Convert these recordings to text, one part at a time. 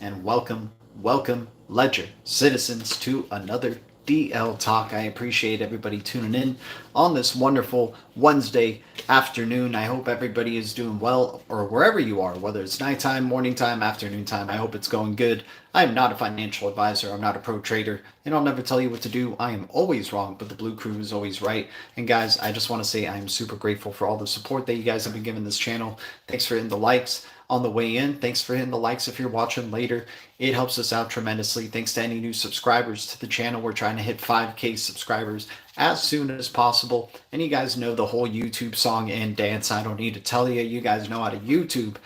and welcome, ledger citizens, to another DL Talk. I appreciate everybody tuning in on this wonderful Wednesday afternoon. I hope everybody is doing well, or wherever you are, whether it's nighttime, morning time, afternoon time. I hope it's going good. I am not a financial advisor. I'm not a pro trader, and I'll never tell you what to do. I am always wrong, but the Blue Crew is always right. And guys, I just want to say I am super grateful for all the support that you guys have been giving this channel. Thanks for hitting the likes on the way in. Thanks for hitting the likes if you're watching later. It helps us out tremendously. Thanks to any new subscribers to the channel. We're trying to hit 5K subscribers as soon as possible. And you guys know the whole YouTube song and dance. I don't need to tell you. You guys know how to YouTube.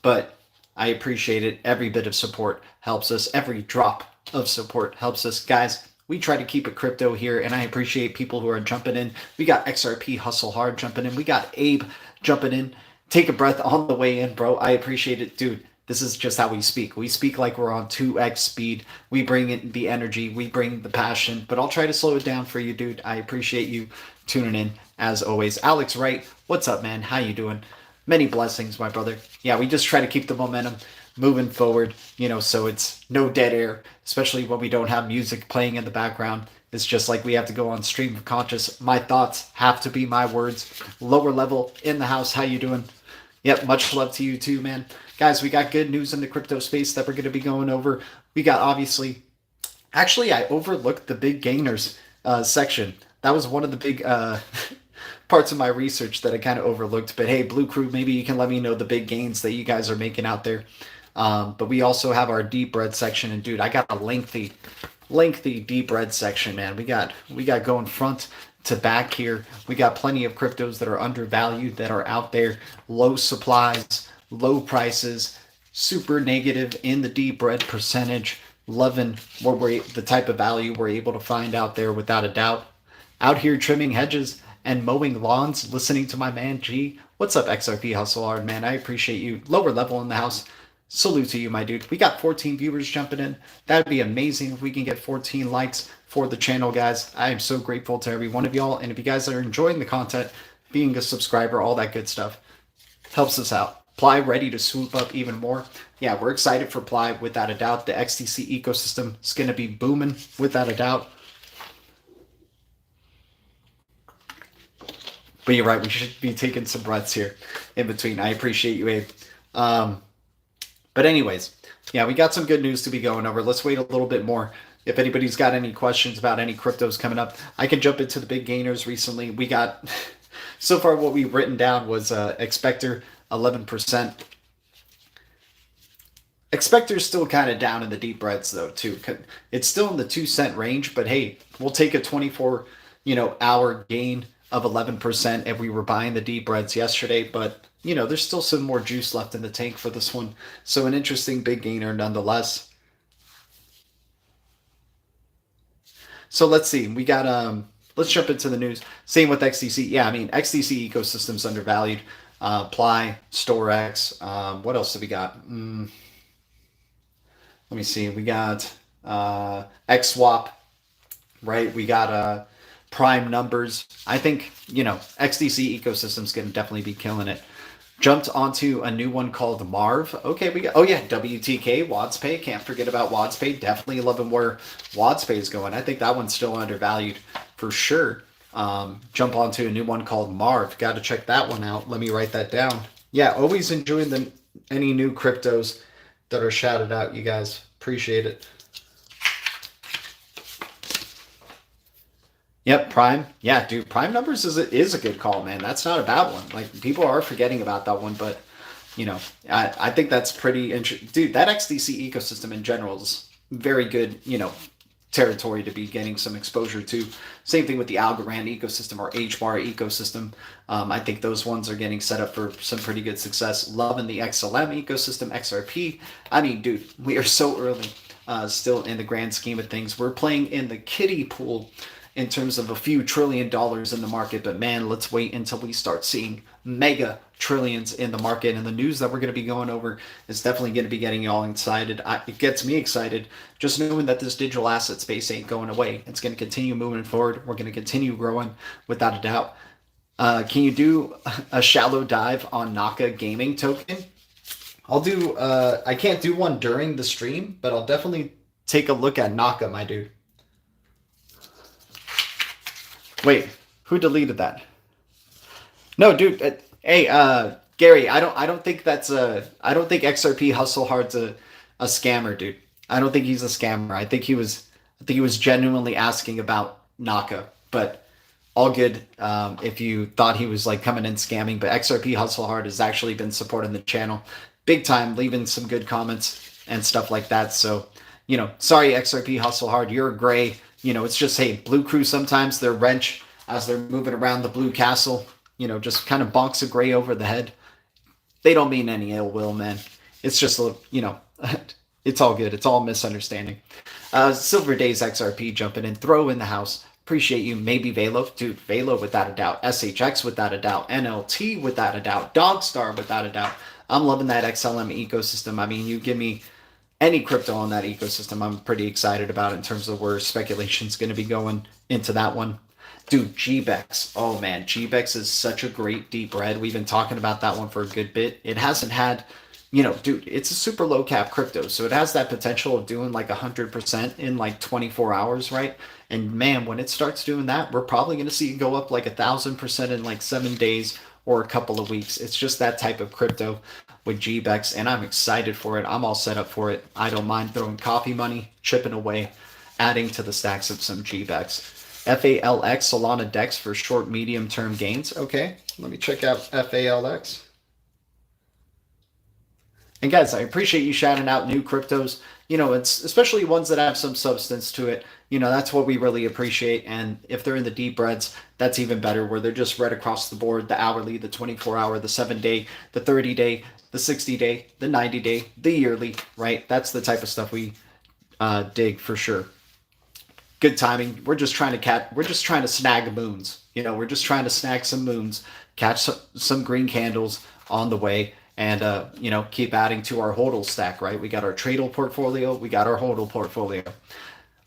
But I appreciate it. Every bit of support helps us. Every drop of support helps us. Guys, we try to keep it crypto here, and I appreciate people who are jumping in. We got XRP Hustle Hard jumping in. We got Abe jumping in. Take a breath on the way in, bro. I appreciate it. Dude, this is just how we speak. We speak like we're on 2x speed. We bring in the energy. We bring the passion. But I'll try to slow it down for you, dude. I appreciate you tuning in, as always. Alex Wright, what's up, man? How you doing? Many blessings, my brother. Yeah, we just try to keep the momentum moving forward, so it's no dead air, especially when we don't have music playing in the background. It's just like we have to go on stream of conscious. My thoughts have to be my words. Lower level in the house. How you doing? Yep, much love to you too, man. Guys, we got good news in the crypto space that we're going to be going over. We got, obviously, actually, I overlooked the big gainers section. That was one of the big parts of my research that I kind of overlooked. But hey, Blue Crew, maybe you can let me know the big gains that you guys are making out there. But we also have our deep red section. And dude, I got a lengthy deep red section, man. We got going front to back here. We got plenty of cryptos that are undervalued, that are out there, low supplies, low prices, super negative in the deep red percentage. Loving the type of value we're able to find out there, without a doubt. Out here trimming hedges and mowing lawns, listening to my man G. What's up, XRP Hustle Hard, man? I appreciate you. Lower level in the house. Salute to you, my dude. We got 14 viewers jumping in. That'd be amazing if we can get 14 likes for the channel, guys. I am so grateful to every one of y'all. And if you guys are enjoying the content, being a subscriber, all that good stuff, helps us out. Ply ready to swoop up even more. Yeah, we're excited for Ply, without a doubt. The XDC ecosystem is going to be booming, without a doubt. But you're right, we should be taking some breaths here in between. I appreciate you, Abe. But anyways, yeah, we got some good news to be going over. Let's wait a little bit more. If anybody's got any questions about any cryptos coming up, I can jump into the big gainers recently. We got, so far what we've written down was Expector, 11%. Expector's still kind of down in the deep reds, though, too. It's still in the 2-cent range, but hey, we'll take a 24-hour gain of 11% if we were buying the deep reds yesterday, but there's still some more juice left in the tank for this one. So an interesting big gainer nonetheless. So let's see. We got, let's jump into the news. Same with XDC. Yeah, I mean, XDC ecosystem's undervalued. Ply, StoreX. What else do we got? Let me see. We got XSwap, right? We got prime numbers. I think, XDC ecosystem's going to definitely be killing it. Jumped onto a new one called Marv. Okay, we got, oh yeah, WTK, WadsPay. Can't forget about WadsPay. Definitely loving where WadsPay is going. I think that one's still undervalued for sure. Jump onto a new one called Marv. Got to check that one out. Let me write that down. Yeah, always enjoying any new cryptos that are shouted out, you guys. Appreciate it. Yep, Prime. Yeah, dude, Prime numbers is a good call, man. That's not a bad one. Like, people are forgetting about that one, but, I think that's pretty interesting. Dude, that XDC ecosystem in general is very good, territory to be getting some exposure to. Same thing with the Algorand ecosystem or HBAR ecosystem. I think those ones are getting set up for some pretty good success. Loving the XLM ecosystem, XRP. I mean, dude, we are so early still in the grand scheme of things. We're playing in the kiddie pool in terms of a few $1 trillion in the market, but man, let's wait until we start seeing mega trillions in the market. And the news that we're going to be going over is definitely going to be getting y'all excited. It gets me excited just knowing that this digital asset space ain't going away. It's going to continue moving forward. We're going to continue growing, without a doubt. Can you do a shallow dive on Naka gaming token? I'll do, I can't do one during the stream, but I'll definitely take a look at Naka, my dude. Wait, who deleted that? No, dude. Hey, Gary, I don't think that's I don't think XRP Hustle Hard's a scammer, dude. I don't think he's a scammer. I think he was genuinely asking about Naka, but all good. If you thought he was like coming in scamming, but XRP Hustle Hard has actually been supporting the channel big time, leaving some good comments and stuff like that. So, you know, sorry, XRP Hustle Hard, you're a gray. You know, it's just, hey, Blue Crew, sometimes their wrench as they're moving around the blue castle, you know, just kind of bonks a gray over the head. They don't mean any ill will, man. It's just, you know, it's all good. It's all misunderstanding. Silver Days XRP jumping in, throw in the house. Appreciate you. Maybe Velo. Dude, Velo without a doubt. SHX without a doubt. NLT without a doubt. Dogstar without a doubt. I'm loving that XLM ecosystem. I mean, you give me any crypto on that ecosystem, I'm pretty excited about in terms of where speculation's going to be going into that one. Dude, GBEX. Oh man, GBEX is such a great deep red. We've been talking about that one for a good bit. It hasn't had, you know, dude, it's a super low cap crypto. So it has that potential of doing like 100% in like 24 hours, right? And man, when it starts doing that, we're probably going to see it go up like 1,000% in like 7 days or a couple of weeks. It's just that type of crypto with GBEX, and I'm excited for it. I'm all set up for it. I don't mind throwing coffee money, chipping away, adding to the stacks of some GBEX. FALX, Solana DEX for short, medium term gains. Okay, let me check out FALX. And guys, I appreciate you shouting out new cryptos. You know, it's especially ones that have some substance to it. You know, that's what we really appreciate. And if they're in the deep reds, that's even better, where they're just read across the board, the hourly, the 24-hour, the 7-day, the 30-day, the 60-day, the 90-day, the yearly, right? That's the type of stuff we dig for sure. Good timing. We're just trying to snag moons. You know, we're just trying to snag some moons, catch some green candles on the way, and you know, keep adding to our hodl stack, right? We got our tradle portfolio, we got our hodl portfolio.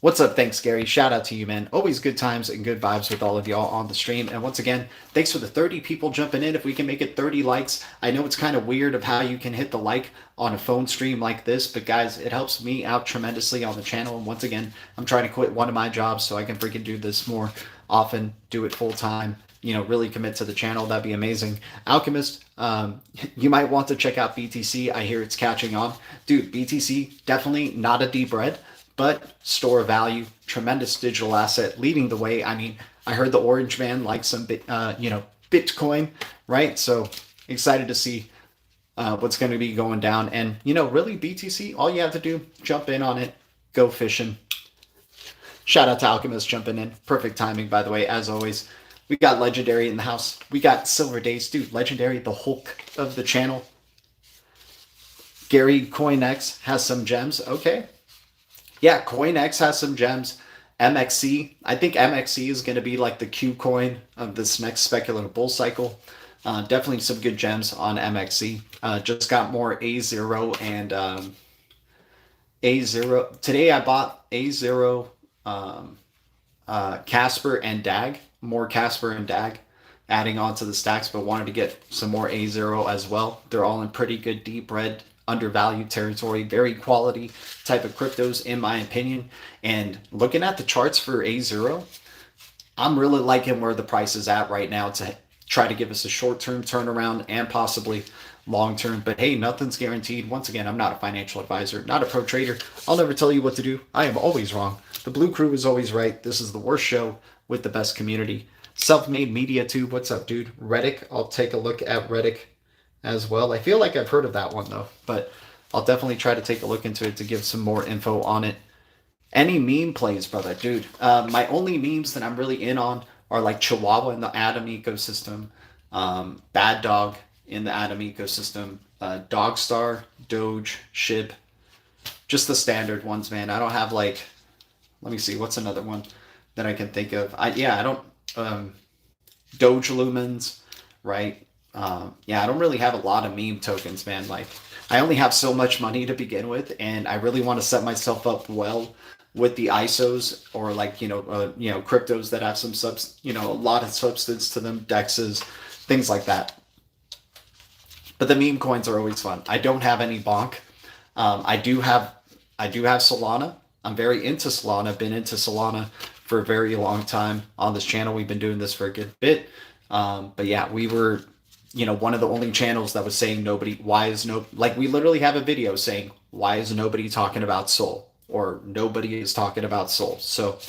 What's up? Thanks, Gary. Shout out to you, man. Always good times and good vibes with all of y'all on the stream. And once again, thanks for the 30 people jumping in. If we can make it 30 likes, I know it's kind of weird of how you can hit the like on a phone stream like this, but guys, it helps me out tremendously on the channel. And once again, I'm trying to quit one of my jobs so I can freaking do this more often, do it full time, you know, really commit to the channel. That'd be amazing. Alchemist, you might want to check out BTC. I hear it's catching on. Dude, BTC, definitely not a deep red, but store of value, tremendous digital asset, leading the way. I mean, I heard the Orange Man like some, you know, Bitcoin, right? So excited to see what's going to be going down. And, you know, really BTC, all you have to do, jump in on it, go fishing. Shout out to Alchemist jumping in. Perfect timing, by the way, as always. We got Legendary in the house. We got Silver Days. Dude, Legendary, the Hulk of the channel. Gary CoinX has some gems. Okay. Yeah, CoinX has some gems. MXC, I think MXC is going to be like the Q coin of this next speculative bull cycle. Definitely some good gems on MXC. Just got more A0 and A0. Today I bought A0, Casper and DAG. More Casper and DAG adding on to the stacks, but wanted to get some more A0 as well. They're all in pretty good deep red, undervalued territory, very quality type of cryptos in my opinion. And looking at the charts for A0, I'm really liking where the price is at right now to try to give us a short-term turnaround and possibly long-term. But hey, nothing's guaranteed. Once again, I'm not a financial advisor, not a pro trader. I'll never tell you what to do. I am always wrong. The Blue Crew is always right. This is the worst show with the best community. Self-made media tube. What's up, dude? Reddick. I'll take a look at Reddick as well. I feel like I've heard of that one though, but I'll definitely try to take a look into it to give some more info on it. Any meme plays, brother? Dude, my only memes that I'm really in on are like Chihuahua in the Atom ecosystem, Bad Dog in the Atom ecosystem, Dogstar, Doge, Shib, just the standard ones, man. I don't have like, let me see, what's another one that I can think of? I don't, Doge Lumens, right? Yeah, I don't really have a lot of meme tokens, man. Like, I only have so much money to begin with, and I really want to set myself up well with the ISOs or like, cryptos that have some a lot of substance to them, DEXs, things like that. But the meme coins are always fun. I don't have any bonk. I do have Solana. I'm very into Solana. I've been into Solana for a very long time on this channel. We've been doing this for a good bit. But yeah, we were, one of the only channels that was saying we literally have a video saying, why is nobody talking about Sol? Or nobody is talking about Sol. So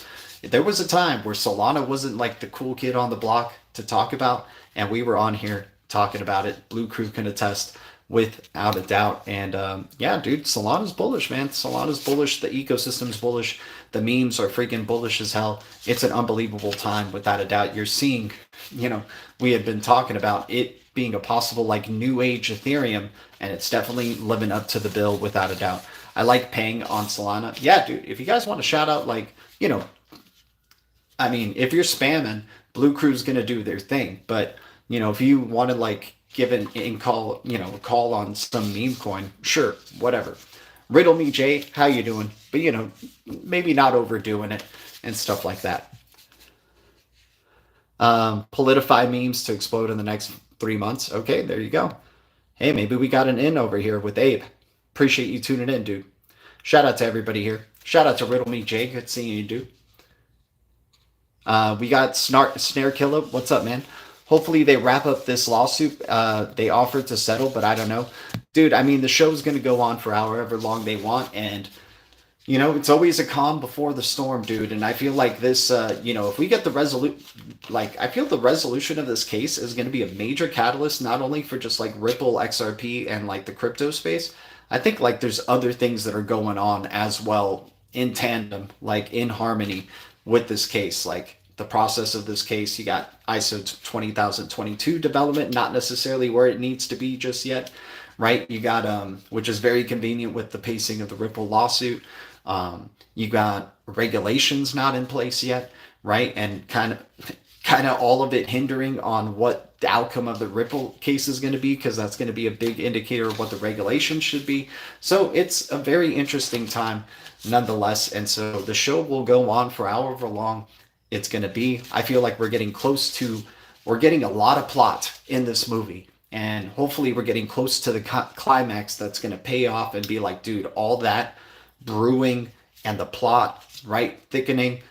there was a time where Solana wasn't like the cool kid on the block to talk about, and we were on here talking about it. Blue Crew can attest without a doubt. And yeah, dude, Solana's bullish, man. Solana's bullish. The ecosystem's bullish. The memes are freaking bullish as hell. It's an unbelievable time, without a doubt. You're seeing, we had been talking about it being a possible like new age Ethereum, and it's definitely living up to the bill, without a doubt. I like paying on Solana. Yeah, dude, if you guys want to shout out, like, I mean, if you're spamming, Blue Crew's going to do their thing. But, if you want to like give a call on some meme coin, sure, whatever. Riddle me, Jay, how you doing? But, maybe not overdoing it and stuff like that. Politify memes to explode in the next 3 months. Okay, there you go. Hey, maybe we got an in over here with Abe. Appreciate you tuning in, dude. Shout out to everybody here. Shout out to Riddle Me, Jay. Good seeing you, dude. We got Snare Killer. What's up, man? Hopefully they wrap up this lawsuit. They offered to settle, but I don't know. Dude, I mean, the show's going to go on for however long they want, and, it's always a calm before the storm, dude. And I feel like this, if we get I feel the resolution of this case is going to be a major catalyst, not only for just like Ripple, XRP, and like the crypto space. I think like there's other things that are going on as well in tandem, like in harmony with this case. Like the process of this case, you got ISO 20022 development, not necessarily where it needs to be just yet, right? You got, which is very convenient with the pacing of the Ripple lawsuit. You got regulations not in place yet, right? And kind of all of it hindering on what the outcome of the Ripple case is going to be, because that's going to be a big indicator of what the regulations should be. So it's a very interesting time nonetheless. And so the show will go on for however long it's going to be. I feel like we're getting a lot of plot in this movie. And hopefully we're getting close to the climax that's going to pay off and be like, dude, all that brewing and the plot, right, thickening,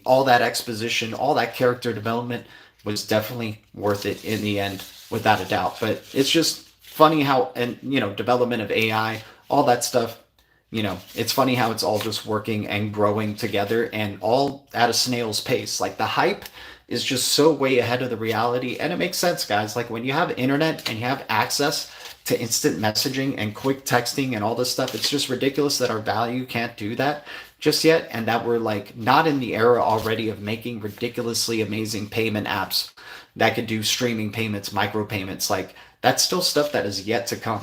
all that exposition, all that character development was definitely worth it in the end, without a doubt. But it's just funny how, and development of AI, all that stuff, it's funny how it's all just working and growing together, and all at a snail's pace. Like the hype is just so way ahead of the reality, and it makes sense, guys. Like when you have internet and you have access to instant messaging and quick texting and all this stuff, it's just ridiculous that our value can't do that just yet, and that we're like not in the era already of making ridiculously amazing payment apps that could do streaming payments, micropayments. Like that's still stuff that is yet to come,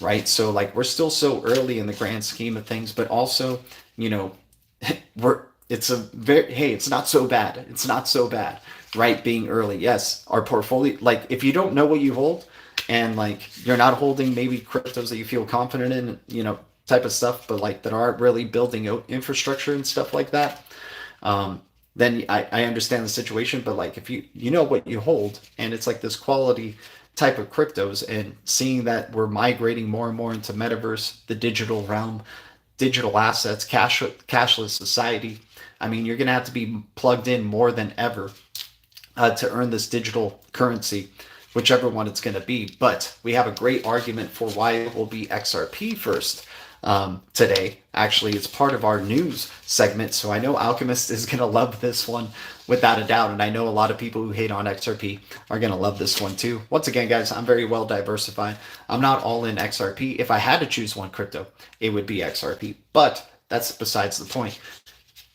right? So like we're still so early in the grand scheme of things, but also, it's not so bad. It's not so bad, right? Being early. Yes, our portfolio, like if you don't know what you hold, and like you're not holding maybe cryptos that you feel confident in, type of stuff, but like that aren't really building out infrastructure and stuff like that, then I understand the situation. But like if you know what you hold, and it's like this quality type of cryptos, and seeing that we're migrating more and more into metaverse, the digital realm, digital assets, cashless society, I mean, you're going to have to be plugged in more than ever to earn this digital currency, whichever one it's going to be. But we have a great argument for why it will be XRP first today. Actually, it's part of our news segment, so I know Alchemist is going to love this one without a doubt, and I know a lot of people who hate on XRP are going to love this one too. Once again, guys, I'm very well diversified. I'm not all in XRP. If I had to choose one crypto, it would be XRP, but that's besides the point.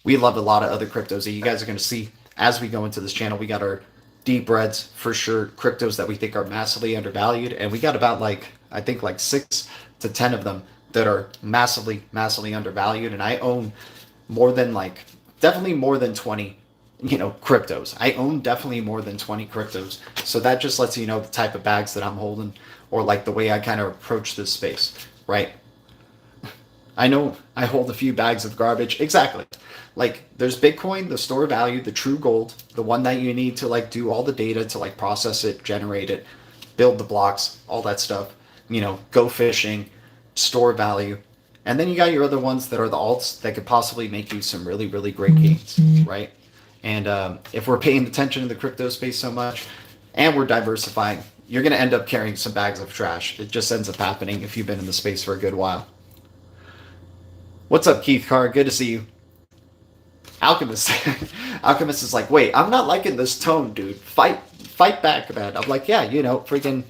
We love a lot of other cryptos that you guys are going to see as we go into this channel. We got our deep reds for sure, cryptos that we think are massively undervalued, and we got about I think 6 to 10 of them that are massively undervalued. And I own definitely more than 20 cryptos. I own definitely more than 20 cryptos. So that just lets you know the type of bags that I'm holding, or like the way I kind of approach this space, right? I know I hold a few bags of garbage. Exactly. Like there's Bitcoin, the store value, the true gold, the one that you need to do all the data to process it, generate it, build the blocks, all that stuff. go fishing, store value. And then you got your other ones that are the alts that could possibly make you some really, really great gains, right? And if we're paying attention to the crypto space so much and we're diversifying, you're going to end up carrying some bags of trash. It just ends up happening if you've been in the space for a good while. What's up, Keith Carr? Good to see you. Alchemist. Alchemist is like, wait, I'm not liking this tone, dude. Fight back, man. I'm like, yeah, freaking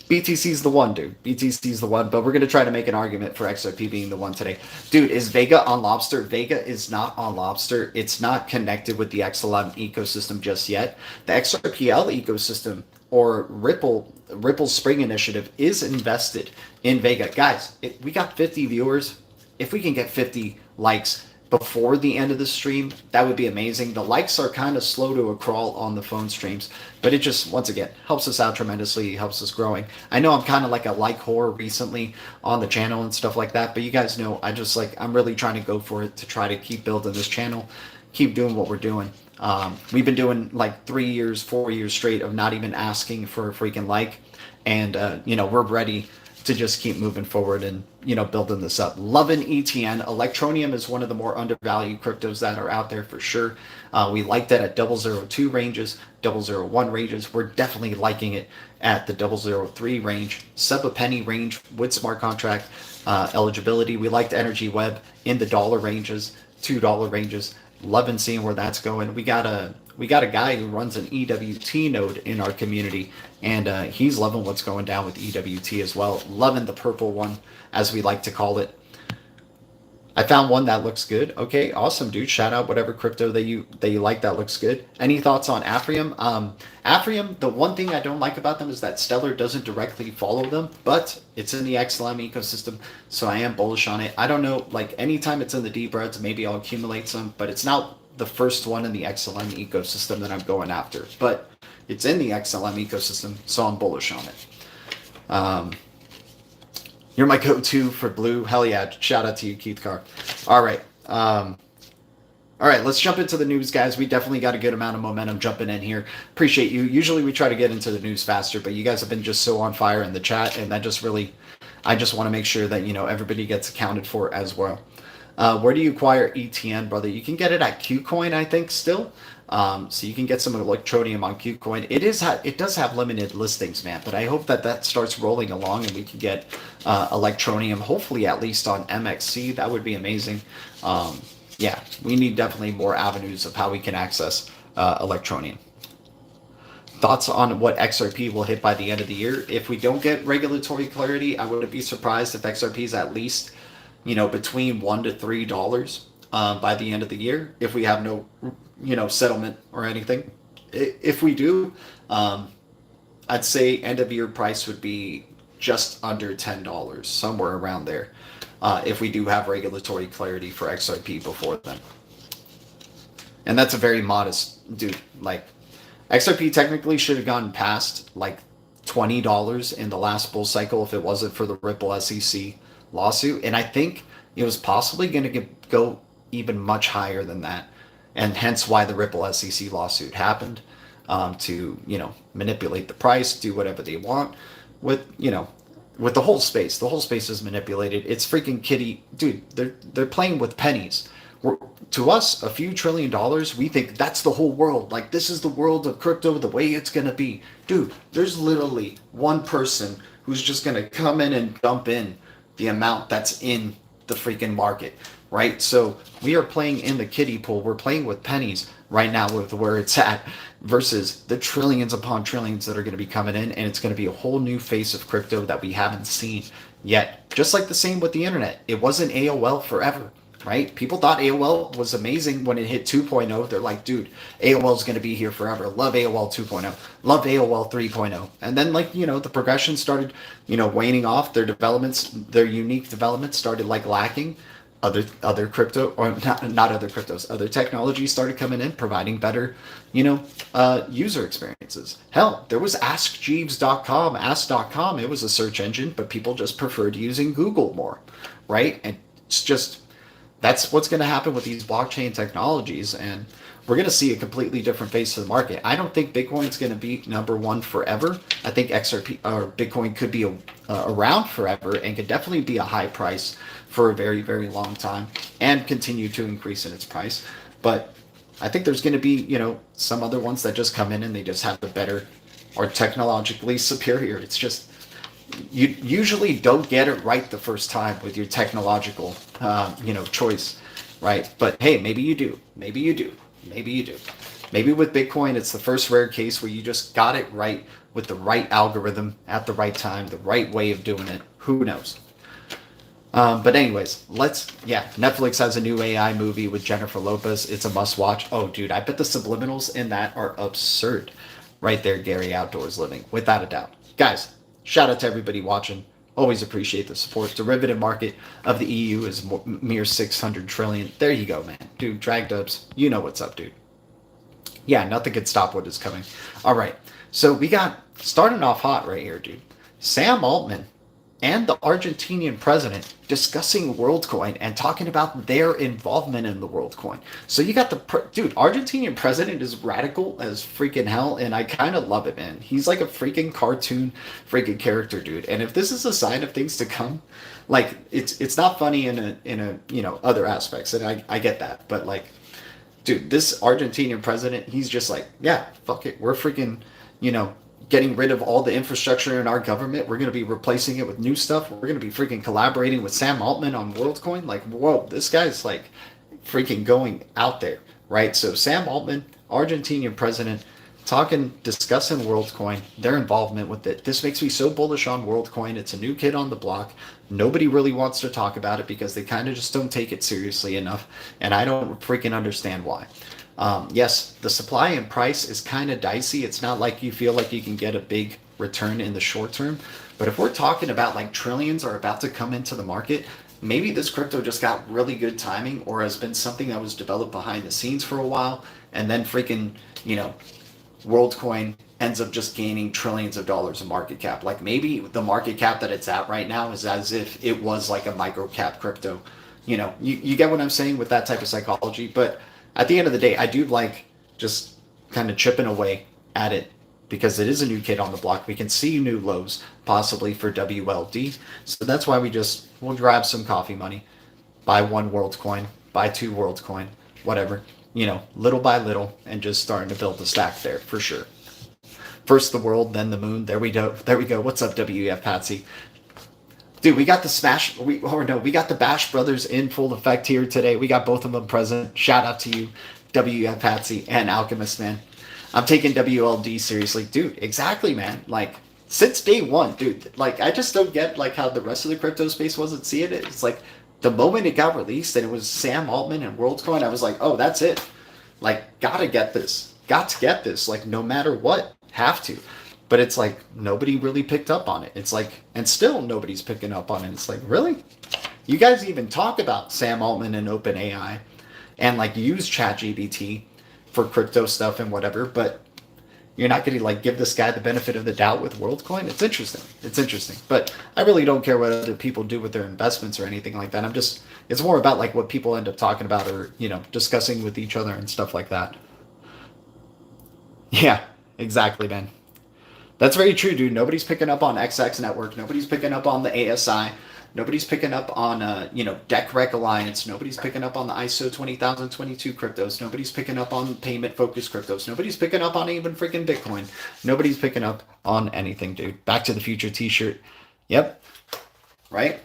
BTC's the one, dude. BTC's the one, but we're going to try to make an argument for XRP being the one today. Dude, is VEGA on Lobster? VEGA is not on Lobster. It's not connected with the XLM ecosystem just yet. The XRPL ecosystem or Ripple Spring Initiative is invested in VEGA. Guys, we got 50 viewers. If we can get 50 likes before the end of the stream, that would be amazing. The likes are kind of slow to a crawl on the phone streams, but it just, once again, helps us out tremendously, helps us growing. I know I'm kind of like a like whore recently on the channel and stuff like that, but you guys know I'm really trying to go for it to try to keep building this channel, keep doing what we're doing. We've been doing like 3 years, 4 years straight of not even asking for a freaking like, and we're ready to just keep moving forward and building this up. Loving ETN. Electronium is one of the more undervalued cryptos that are out there for sure. We like that at 002 ranges, 001 ranges. We're definitely liking it at the 003 range, sub a penny range with smart contract eligibility. We liked Energy Web in the dollar ranges, $2 ranges. Loving seeing where that's going. We got a guy who runs an EWT node in our community, and he's loving what's going down with EWT as well. Loving the purple one, as we like to call it. I found one that looks good. Okay, awesome, dude. Shout out whatever crypto that you like that looks good. Any thoughts on Aphrium? Aphrium, the one thing I don't like about them is that Stellar doesn't directly follow them, but it's in the XLM ecosystem, so I am bullish on it. I don't know, like anytime it's in the deep reds, maybe I'll accumulate some, but it's not the first one in the XLM ecosystem that I'm going after. But it's in the XLM ecosystem, so I'm bullish on it. You're my go-to for blue. Hell yeah. Shout out to you, Keith Carr. All right. All right, let's jump into the news, guys. We definitely got a good amount of momentum jumping in here. Appreciate you. Usually we try to get into the news faster, but you guys have been just so on fire in the chat, and I just want to make sure that, everybody gets accounted for as well. Where do you acquire ETN, brother? You can get it at KuCoin, I think, still. So you can get some Electronium on KuCoin. It does have limited listings, man, but I hope that starts rolling along and we can get Electronium, hopefully at least on MXC. That would be amazing. Yeah, we need definitely more avenues of how we can access Electronium. Thoughts on what XRP will hit by the end of the year? If we don't get regulatory clarity, I wouldn't be surprised if XRP is at least between $1 to $3 by the end of the year, if we have no, settlement or anything. If we do, I'd say end of year price would be just under $10, somewhere around there, if we do have regulatory clarity for XRP before then. And that's a very modest, dude. Like, XRP technically should have gone past like $20 in the last bull cycle if it wasn't for the Ripple SEC lawsuit, and I think it was possibly going to go even much higher than that, and hence why the Ripple SEC lawsuit happened, to manipulate the price, do whatever they want with the whole space. The whole space is manipulated. It's freaking kitty, dude. They're playing with pennies. To us, a few $1 trillion, we think that's the whole world. Like, this is the world of crypto, the way it's gonna be, dude. There's literally one person who's just gonna come in and dump in the amount that's in the freaking market, right? So we are playing in the kiddie pool. We're playing with pennies right now with where it's at versus the trillions upon trillions that are going to be coming in, and it's going to be a whole new face of crypto that we haven't seen yet. Just like the same with the internet. It wasn't AOL forever, right? People thought AOL was amazing when it hit 2.0. They're like, dude, AOL is going to be here forever. Love AOL 2.0. Love AOL 3.0. And then, like, the progression started, waning off. Their developments, their unique developments started like lacking. Other crypto, or not other cryptos, other technologies started coming in, providing better, user experiences. Hell, there was AskJeeves.com, Ask.com. It was a search engine, but people just preferred using Google more, right? And it's just, that's what's going to happen with these blockchain technologies. And we're going to see a completely different face of the market. I don't think Bitcoin's going to be number one forever. I think XRP or Bitcoin could be around forever and could definitely be a high price for a very, very long time and continue to increase in its price. But I think there's going to be, some other ones that just come in and they just have the better or technologically superior. It's just, you usually don't get it right the first time with your technological, choice, right? But hey, maybe you do. Maybe you do. Maybe you do. Maybe with Bitcoin, it's the first rare case where you just got it right with the right algorithm at the right time, the right way of doing it. Who knows? But anyways, Netflix has a new AI movie with Jennifer Lopez. It's a must watch. Oh, dude, I bet the subliminals in that are absurd. Right there, Gary Outdoors Living, without a doubt. Guys, shout out to everybody watching. Always appreciate the support. Derivative market of the EU is mere 600 trillion. There you go, man. Dude, drag dubs. You know what's up, dude. Yeah, nothing can stop what is coming. All right. So we got starting off hot right here, dude. Sam Altman and the Argentinian president discussing WorldCoin and talking about their involvement in the WorldCoin. So you got Argentinian president is radical as freaking hell, and I kind of love it, man. He's like a freaking cartoon freaking character, dude. And if this is a sign of things to come, like it's not funny in a other aspects, and I get that, but like, dude, this Argentinian president, he's just like, yeah, fuck it, we're freaking, getting rid of all the infrastructure in our government. We're going to be replacing it with new stuff. We're going to be freaking collaborating with Sam Altman on WorldCoin. Like, whoa, this guy's like freaking going out there, right? So Sam Altman, Argentinian president, discussing WorldCoin, their involvement with it. This makes me so bullish on WorldCoin. It's a new kid on the block. Nobody really wants to talk about it because they kind of just don't take it seriously enough. And I don't freaking understand why. Yes, the supply and price is kind of dicey. It's not like you feel like you can get a big return in the short term. But if we're talking about like trillions are about to come into the market, maybe this crypto just got really good timing or has been something that was developed behind the scenes for a while. And then freaking, WorldCoin ends up just gaining trillions of dollars in market cap. Like maybe the market cap that it's at right now is as if it was like a micro cap crypto. You get what I'm saying with that type of psychology. But at the end of the day, I do like just kind of chipping away at it because it is a new kid on the block. We can see new lows possibly for WLD. So that's why we'll grab some coffee money, buy one WorldCoin, buy two WorldCoin, whatever, little by little, and just starting to build the stack there for sure. First the world, then the moon. There we go. What's up, WEF Patsy? Dude, we got we got the Bash Brothers in full effect here today. We got both of them present. Shout out to you, WF Patsy and Alchemist, man. I'm taking WLD seriously. Dude, exactly, man. Like, since day one, dude, like, I just don't get, like, how the rest of the crypto space wasn't seeing it. It's like, the moment it got released and it was Sam Altman and WorldCoin, I was like, oh, that's it. Like, gotta get this. Got to get this. Like, no matter what, have to. But it's like, nobody really picked up on it. It's like, and still nobody's picking up on it. It's like, really? You guys even talk about Sam Altman and OpenAI and like use ChatGPT for crypto stuff and whatever, but you're not going to like give this guy the benefit of the doubt with WorldCoin. It's interesting. But I really don't care what other people do with their investments or anything like that. It's more about like what people end up talking about or, discussing with each other and stuff like that. Yeah, exactly, man. That's very true, dude. Nobody's picking up on XX Network. Nobody's picking up on the ASI. Nobody's picking up on, DECREC Alliance. Nobody's picking up on the ISO 20022 cryptos. Nobody's picking up on payment-focused cryptos. Nobody's picking up on even freaking Bitcoin. Nobody's picking up on anything, dude. Back to the Future t-shirt. Yep. Right?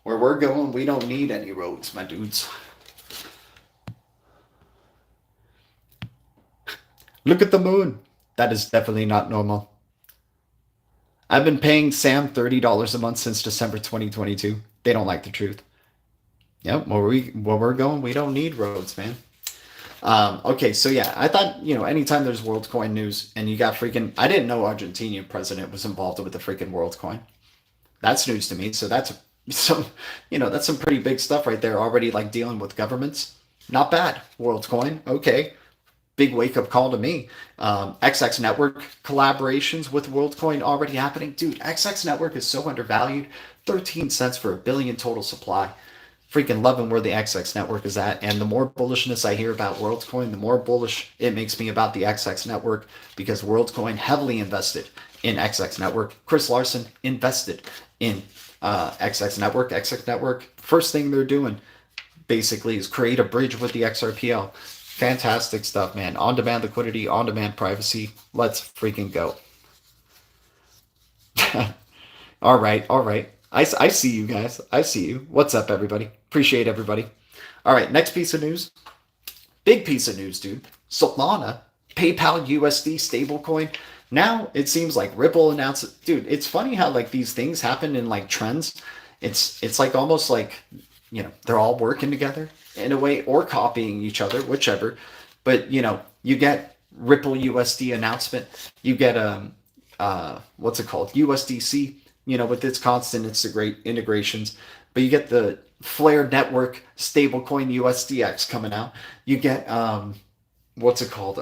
Where we're going, we don't need any roads, my dudes. Look at the moon. That is definitely not normal. I've been paying Sam $30 a month since December 2022. They don't like the truth. Yep, where we're going, we don't need roads, man. Okay, so yeah, I thought, anytime there's WorldCoin news and you got I didn't know Argentinian president was involved with the freaking WorldCoin. That's news to me. So that's some pretty big stuff right there already, like dealing with governments. Not bad, WorldCoin. Okay. Big wake-up call to me. XX Network collaborations with WorldCoin already happening. Dude, XX Network is so undervalued. 13 cents for a billion total supply. freaking loving where the XX network is at. And the more bullishness I hear about WorldCoin, the more bullish it makes me about the XX network, because WorldCoin heavily invested in XX network. Chris Larson invested in XX network. XX network, first thing they're doing basically is create a bridge with the XRPL. Fantastic stuff, man. On-demand liquidity, on-demand privacy. Let's freaking go. All right, all right. I see you guys. I see you. What's up, everybody? Appreciate everybody. All right, next piece of news. Big piece of news, dude. Solana, PayPal USD stablecoin. Now it seems like Ripple announced it. Dude, it's funny how like these things happen in like trends. It's like almost like, you know, they're all working together in a way, or copying each other, whichever. But you know, you get Ripple USD announcement. You get what's it called? USDC, you know, with its constant integrations. But you get the Flare Network stablecoin USDX coming out. You get what's it called?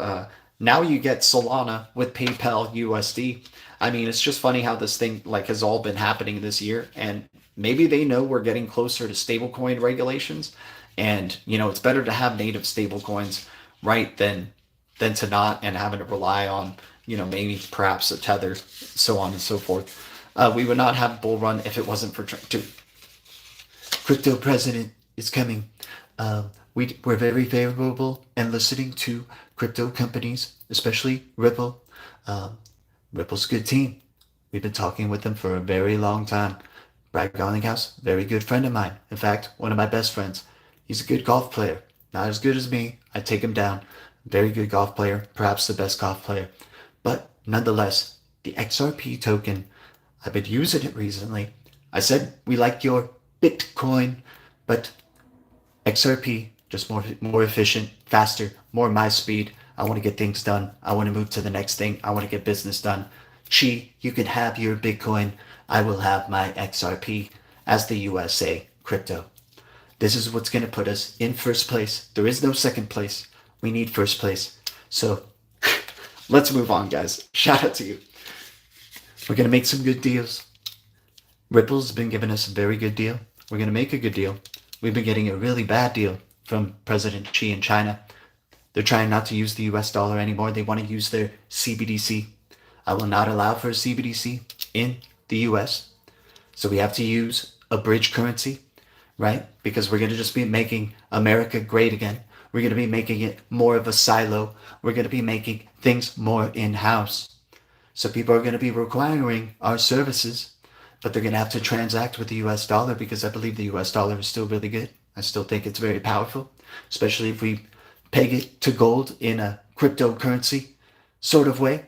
Now you get Solana with PayPal USD. I mean, it's just funny how this thing like has all been happening this year, and maybe they know we're getting closer to stablecoin regulations, and you know, it's better to have native stablecoins, right, than to not, and having to rely on, you know, maybe perhaps a tether, so on and so forth. We would not have bull run if it wasn't for crypto president is coming. We're very favorable and listening to crypto companies, especially Ripple. Ripple's a good team. We've been talking with them for a very long time. Brad Garlinghouse, very good friend of mine. In fact, one of my best friends. He's a good golf player. Not as good as me. I'd take him down. Very good golf player, perhaps the best golf player. But nonetheless, the XRP token, I've been using it recently. I said we like your Bitcoin, but XRP, just more efficient, faster, more my speed. I want to get things done. I want to move to the next thing. I want to get business done. Chi, you can have your Bitcoin. I will have my XRP as the USA crypto. This is what's going to put us in first place. There is no second place. We need first place. So let's move on, guys. Shout out to you. We're going to make some good deals. Ripple's been giving us a very good deal. We're going to make a good deal. We've been getting a really bad deal from President Xi in China. They're trying not to use the US dollar anymore. They want to use their CBDC. I will not allow for a CBDC in the US. So we have to use a bridge currency, right? Because we're going to just be making America great again. We're going to be making it more of a silo. We're going to be making things more in-house. So people are going to be requiring our services, but they're going to have to transact with the US dollar, because I believe the US dollar is still really good. I still think it's very powerful, especially if we peg it to gold in a cryptocurrency sort of way.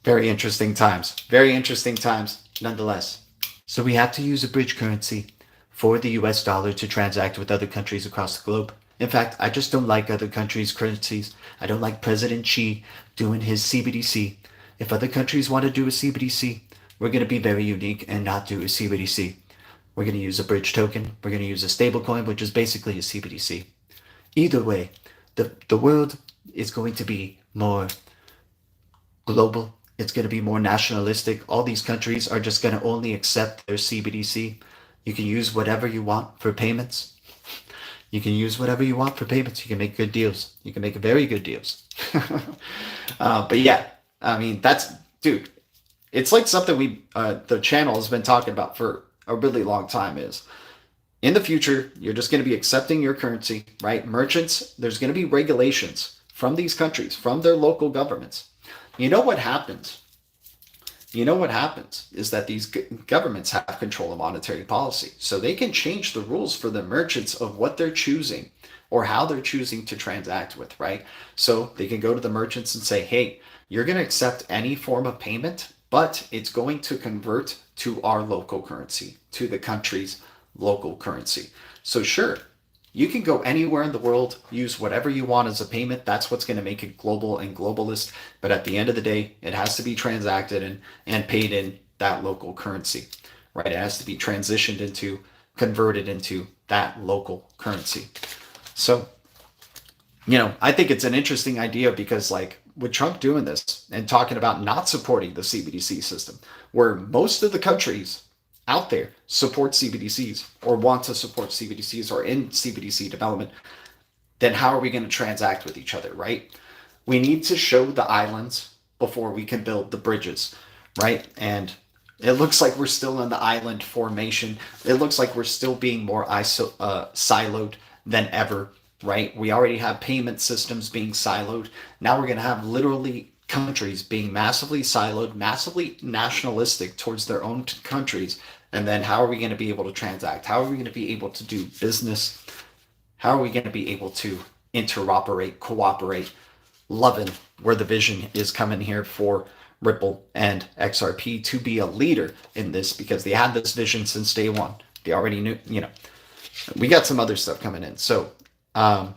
Very interesting times. Very interesting times, nonetheless. So we have to use a bridge currency for the US dollar to transact with other countries across the globe. In fact, I just don't like other countries' currencies. I don't like President Xi doing his CBDC. If other countries want to do a CBDC, we're going to be very unique and not do a CBDC. We're going to use a bridge token. We're going to use a stablecoin, which is basically a CBDC. Either way, the world is going to be more global. It's going to be more nationalistic. All these countries are just going to only accept their CBDC. You can use whatever you want for payments. You can use whatever you want for payments. You can make good deals. You can make very good deals. But yeah, I mean, that's, dude, it's like something the channel has been talking about for a really long time. Is in the future, you're just going to be accepting your currency, right? Merchants, there's going to be regulations from these countries, from their local governments. You know what happens? You know what happens is that these governments have control of monetary policy. So they can change the rules for the merchants of what they're choosing or how they're choosing to transact with, right? So they can go to the merchants and say, hey, you're going to accept any form of payment, but it's going to convert to our local currency, to the country's local currency. So sure, you can go anywhere in the world, use whatever you want as a payment. That's what's going to make it global and globalist. But at the end of the day, it has to be transacted and paid in that local currency, right? It has to be transitioned into, converted into that local currency. So, you know, I think it's an interesting idea, because like with Trump doing this and talking about not supporting the CBDC system, where most of the countries out there support CBDCs or want to support CBDCs or in CBDC development, then how are we going to transact with each other, right? We need to show the islands before we can build the bridges, right? And it looks like we're still in the island formation. It looks like we're still being more siloed than ever, right? We already have payment systems being siloed. Now we're going to have literally countries being massively siloed, massively nationalistic towards their own countries. And then how are we going to be able to transact? How are we going to be able to do business? How are we going to be able to interoperate, cooperate? Loving where the vision is coming here for Ripple and XRP to be a leader in this, because they had this vision since day one. They already knew, we got some other stuff coming in. So let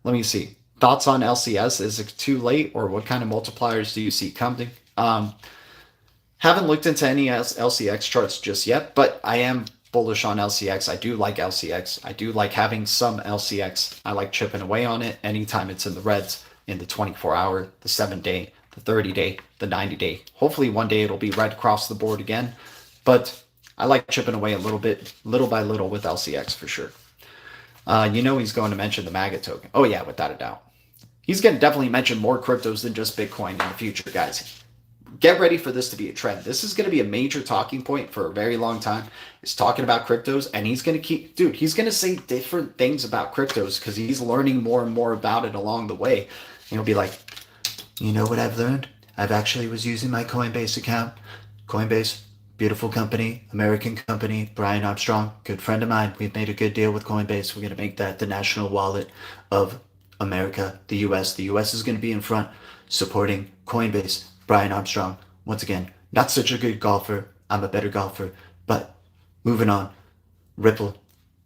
me see. Thoughts on LCS? Is it too late, or what kind of multipliers do you see coming? Haven't looked into any LCX charts just yet, but I am bullish on LCX. I do like LCX. I do like having some LCX. I like chipping away on it anytime it's in the reds, in the 24-hour, the 7-day, the 30-day, the 90-day. Hopefully one day it'll be red across the board again, but I like chipping away a little bit, little by little with LCX for sure. He's going to mention the MAGA token. Oh yeah, without a doubt. He's going to definitely mention more cryptos than just Bitcoin in the future, guys. Get ready for this to be a trend. This is going to be a major talking point for a very long time. He's talking about cryptos, and he's going to he's going to say different things about cryptos because he's learning more and more about it along the way. And he'll be like, you know what I've learned? I've actually was using my Coinbase account. Coinbase, beautiful company, American company, Brian Armstrong, good friend of mine. We've made a good deal with Coinbase. We're going to make that the national wallet of America, the US. The US is going to be in front supporting Coinbase. Brian Armstrong, once again, not such a good golfer. I'm a better golfer. But moving on, Ripple,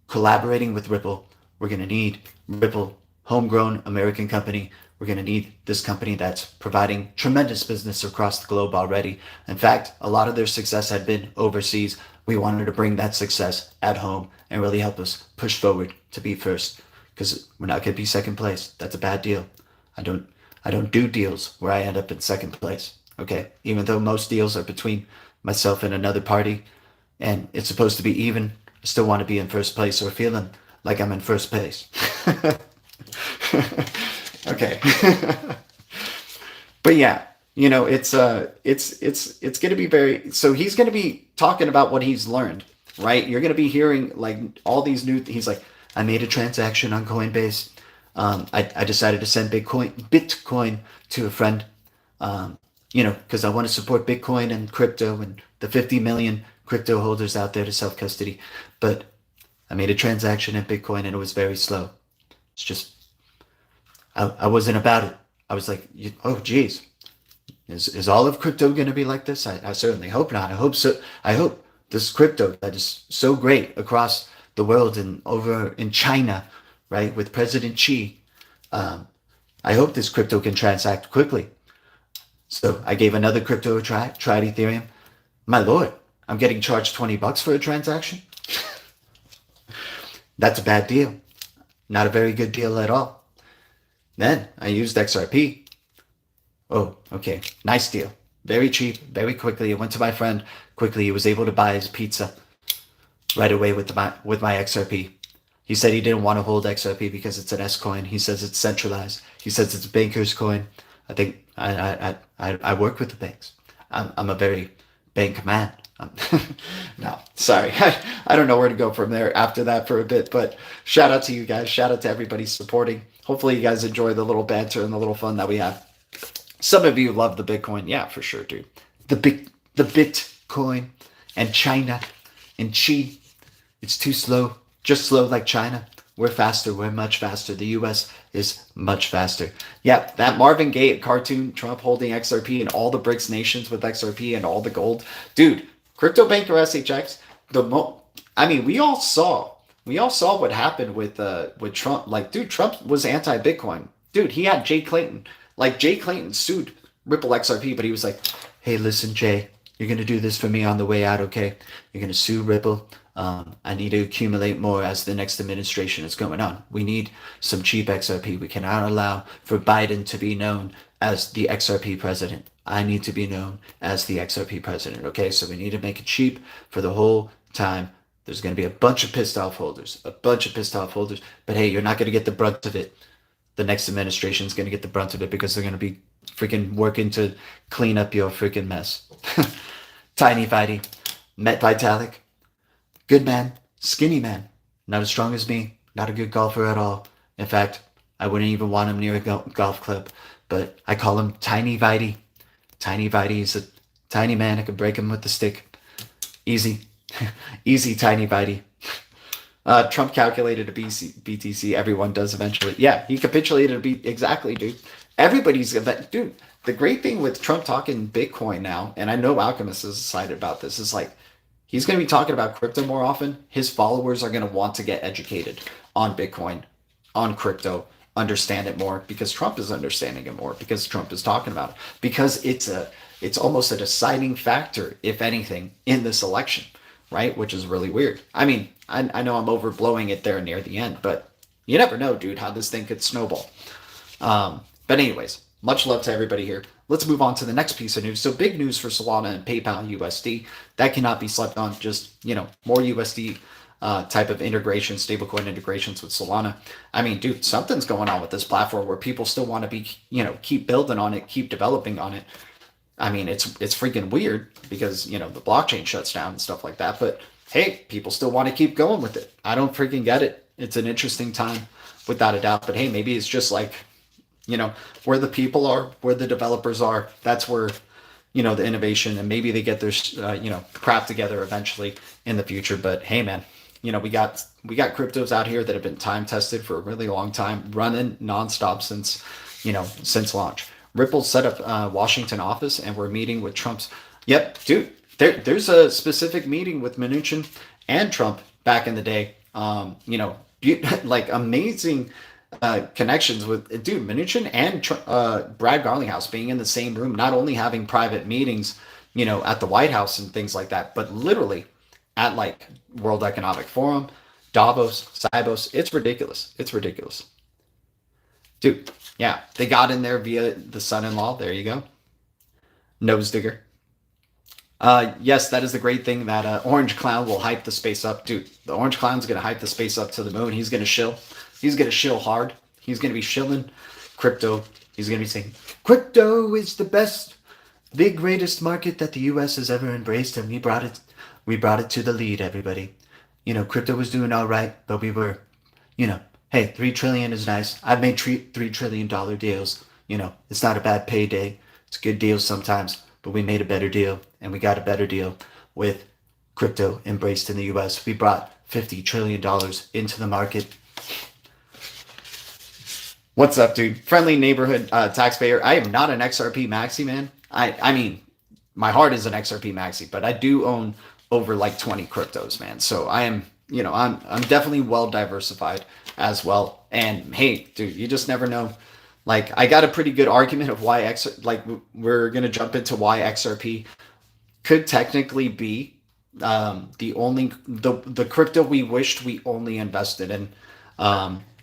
collaborating with Ripple. We're going to need Ripple, homegrown American company. We're going to need this company that's providing tremendous business across the globe already. In fact, a lot of their success had been overseas. We wanted to bring that success at home and really help us push forward to be first, because we're not going to be second place. That's a bad deal. I don't do deals where I end up in second place, okay? Even though most deals are between myself and another party, and it's supposed to be even, I still want to be in first place or feeling like I'm in first place. Okay. But yeah, it's going to be very, so he's going to be talking about what he's learned, right? You're going to be hearing like all these he's like, I made a transaction on Coinbase. I decided to send Bitcoin to a friend, because I want to support Bitcoin and crypto and the 50 million crypto holders out there to self-custody. But I made a transaction in Bitcoin and it was very slow. It's just, I wasn't about it. I was like, oh, geez, is all of crypto going to be like this? I certainly hope not. I hope so. I hope this crypto that is so great across the world and over in China, right, with President Xi, I hope this crypto can transact quickly. So I gave another crypto a try, tried Ethereum. My Lord, I'm getting charged $20 for a transaction. That's a bad deal. Not a very good deal at all. Then I used XRP. Oh, okay, nice deal. Very cheap, very quickly. I went to my friend quickly. He was able to buy his pizza right away with my XRP. He said he didn't want to hold XRP because it's an S coin. He says it's centralized. He says it's a banker's coin. I think I work with the banks. I'm a very bank man. No, sorry. I don't know where to go from there after that for a bit, but shout out to you guys. Shout out to everybody supporting. Hopefully you guys enjoy the little banter and the little fun that we have. Some of you love the Bitcoin. Yeah, for sure, dude. The Bitcoin and China and Xi. It's too slow. Just slow like China. We're faster. We're much faster. The US is much faster. Yeah, that Marvin Gaye cartoon, Trump holding XRP and all the BRICS nations with XRP and all the gold. Dude, crypto banker SHX, we all saw what happened with Trump. Like, dude, Trump was anti-Bitcoin. Dude, he had Jay Clayton. Like, Jay Clayton sued Ripple XRP, but he was like, hey, listen, Jay, you're going to do this for me on the way out, okay? You're going to sue Ripple. I need to accumulate more as the next administration is going on. We need some cheap XRP. We cannot allow for Biden to be known as the XRP president. I need to be known as the XRP president, okay? So we need to make it cheap for the whole time, there's going to be a bunch of pissed off holders, But hey, you're not going to get the brunt of it. The next administration is going to get the brunt of it because they're going to be freaking working to clean up your freaking mess. Tiny Vitey, Met Vitalik, good man, skinny man, not as strong as me, not a good golfer at all. In fact, I wouldn't even want him near a golf club, but I call him Tiny Vitey. Tiny Vitey is a tiny man. I could break him with the stick. Easy. Easy, Tiny Vitey. Trump calculated a BTC. Everyone does eventually. Yeah, he capitulated exactly, dude. Everybody's dude. The great thing with Trump talking Bitcoin now, and I know Alchemist is excited about this, is like he's going to be talking about crypto more often. His followers are going to want to get educated on Bitcoin, on crypto, understand it more because Trump is understanding it more because Trump is talking about it because it's almost a deciding factor, if anything, in this election, right? Which is really weird. I mean, I know I'm overblowing it there near the end, but you never know, dude, how this thing could snowball. But anyways, much love to everybody here. Let's move on to the next piece of news. So big news for Solana and PayPal USD. That cannot be slept on. Just, more USD type of integration, stablecoin integrations with Solana. I mean, dude, something's going on with this platform where people still want to be, keep building on it, keep developing on it. I mean, it's freaking weird because, the blockchain shuts down and stuff like that. But hey, people still want to keep going with it. I don't freaking get it. It's an interesting time without a doubt. But hey, maybe it's just like, where the people are, where the developers are, that's where, the innovation, and maybe they get their, crap together eventually in the future. But hey, man, we got cryptos out here that have been time tested for a really long time, running nonstop since launch. Ripple set up Washington office, and we're meeting with Trump's. Yep, dude. There's a specific meeting with Mnuchin and Trump back in the day. Like amazing connections with dude Mnuchin and Brad Garlinghouse being in the same room, not only having private meetings, at the White House and things like that, but literally at like World Economic Forum, Davos, Sibos. It's ridiculous. Dude, yeah, they got in there via the son-in-law. There you go. Nose digger. Yes, that is the great thing that Orange Clown will hype the space up. Dude, the Orange Clown's going to hype the space up to the moon. He's going to shill. He's going to shill hard. He's going to be shilling crypto. He's going to be saying, crypto is the best, the greatest market that the U.S. has ever embraced, and we brought it to the lead, everybody. Crypto was doing all right, but we were, hey, 3 trillion is nice. I've made $3 trillion deals. It's not a bad payday. It's a good deal sometimes, but we made a better deal, and we got a better deal with crypto embraced in the U.S. We brought $50 trillion into the market. What's up, dude? Friendly neighborhood taxpayer. I am not an XRP maxi, man. I mean, my heart is an XRP maxi, but I do own over like 20 cryptos, man. So I am, I'm definitely well diversified as well. And hey, dude, you just never know. Like, I got a pretty good argument of why we're gonna jump into why XRP could technically be the crypto we wished we only invested in.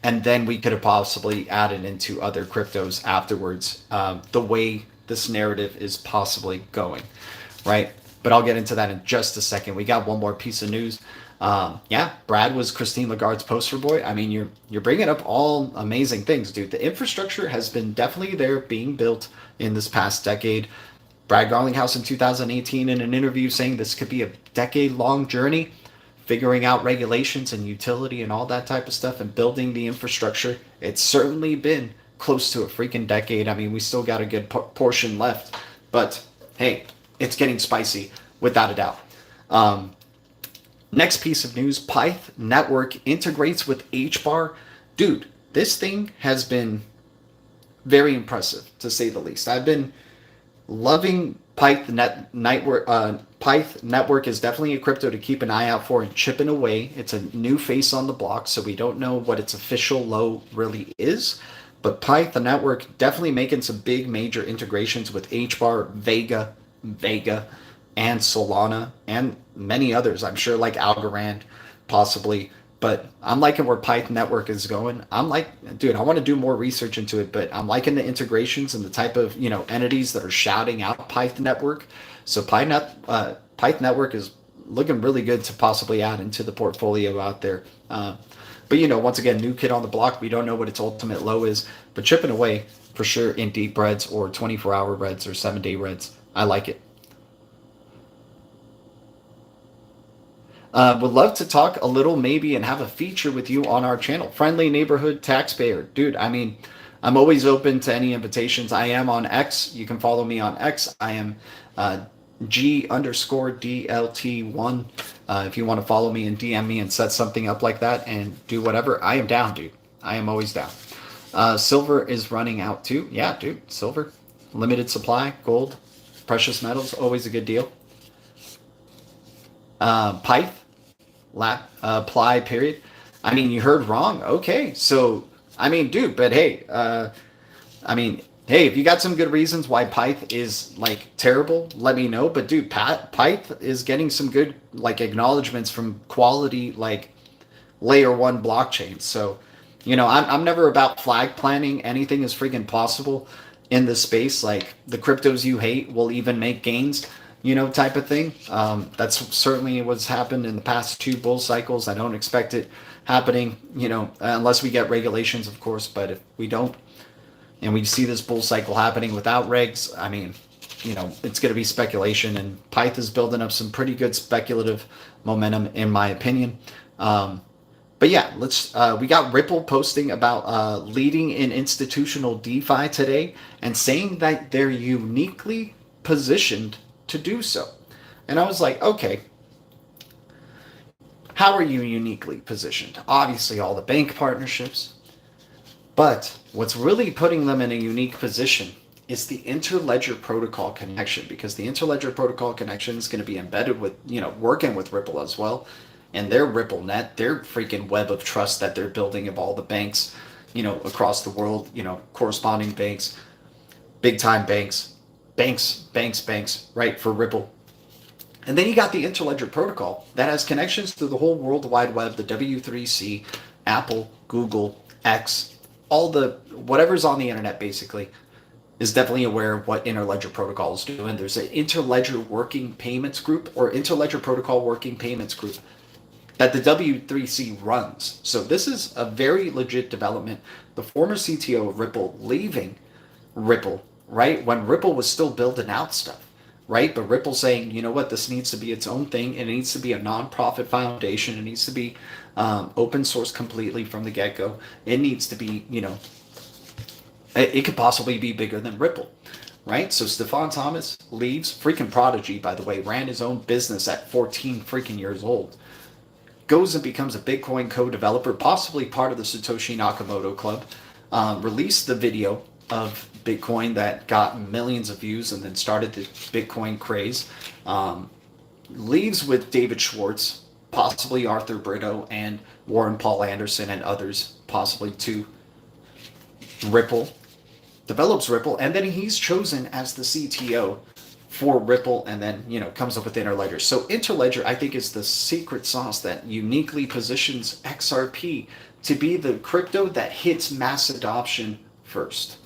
And then we could have possibly added into other cryptos afterwards, the way this narrative is possibly going, right? But I'll get into that in just a second. We got one more piece of news. Brad was Christine Lagarde's poster boy. I mean, you're bringing up all amazing things, dude. The infrastructure has been definitely there being built in this past decade. Brad Garlinghouse in 2018 in an interview saying this could be a decade-long journey, figuring out regulations and utility and all that type of stuff and building the infrastructure. It's certainly been close to a freaking decade. I mean, we still got a good portion left, but hey, it's getting spicy without a doubt. Next piece of news, Pyth Network integrates with HBAR. Dude, this thing has been very impressive, to say the least. I've been loving Pyth Network. Pyth Network is definitely a crypto to keep an eye out for and chipping away. It's a new face on the block, so we don't know what its official low really is. But Pyth Network definitely making some big major integrations with HBAR, VEGA, and Solana, and many others. I'm sure like Algorand, possibly. But I'm liking where Pyth Network is going. I'm like, dude, I want to do more research into it, but I'm liking the integrations and the type of, entities that are shouting out Pyth Network. So Pyth Network is looking really good to possibly add into the portfolio out there. But once again, new kid on the block. We don't know what its ultimate low is, but chipping away for sure in deep reds or 24-hour reds or 7-day reds. I like it. Would love to talk a little maybe and have a feature with you on our channel. Friendly neighborhood taxpayer. Dude, I mean, I'm always open to any invitations. I am on X. You can follow me on X. I am G_DLT1. If you want to follow me and DM me and set something up like that and do whatever, I am down, dude. I am always down. Silver is running out too. Yeah, dude, silver. Limited supply, gold, precious metals, always a good deal. Pyth, apply period. I mean, you heard wrong. Okay, so, I mean, dude, but hey, hey, if you got some good reasons why Pyth is like terrible, let me know. But dude, Pyth is getting some good like acknowledgments from quality like layer 1 blockchains. So, I'm never about flag planting. Anything is freaking possible in this space. Like the cryptos you hate will even make gains, type of thing. That's certainly what's happened in the past 2 bull cycles. I don't expect it happening, unless we get regulations, of course. But if we don't, and we see this bull cycle happening without regs, I mean, it's going to be speculation. And Pyth is building up some pretty good speculative momentum, in my opinion. But yeah, we got Ripple posting about leading in institutional DeFi today and saying that they're uniquely positioned to do so. And I was like, okay, how are you uniquely positioned? Obviously, all the bank partnerships. But what's really putting them in a unique position is the interledger protocol connection, because the interledger protocol connection is going to be embedded with, working with Ripple as well. And their Ripple net, their freaking web of trust that they're building of all the banks, across the world, corresponding banks, big time banks, right, for Ripple. And then you got the interledger protocol that has connections to the whole World Wide Web, the W3C, Apple, Google, X, all the whatever's on the internet basically is definitely aware of what interledger protocol is doing. There's an interledger working payments group or interledger protocol working payments group that the W3C runs. So this is a very legit development. The former CTO of Ripple leaving Ripple, right, when Ripple was still building out stuff, right? But Ripple saying, you know what, this needs to be its own thing. It needs to be a nonprofit foundation. It needs to be open source completely from the get-go. It needs to be, it could possibly be bigger than Ripple, right? So Stefan Thomas leaves, freaking prodigy, by the way, ran his own business at 14 freaking years old, goes and becomes a Bitcoin co-developer, possibly part of the Satoshi Nakamoto club, released the video of Bitcoin that got millions of views and then started the Bitcoin craze, leaves with David Schwartz, possibly Arthur Brito and Warren Paul Anderson and others, possibly to Ripple, develops Ripple, and then he's chosen as the CTO for Ripple, and then comes up with Interledger. So Interledger, I think, is the secret sauce that uniquely positions XRP to be the crypto that hits mass adoption first.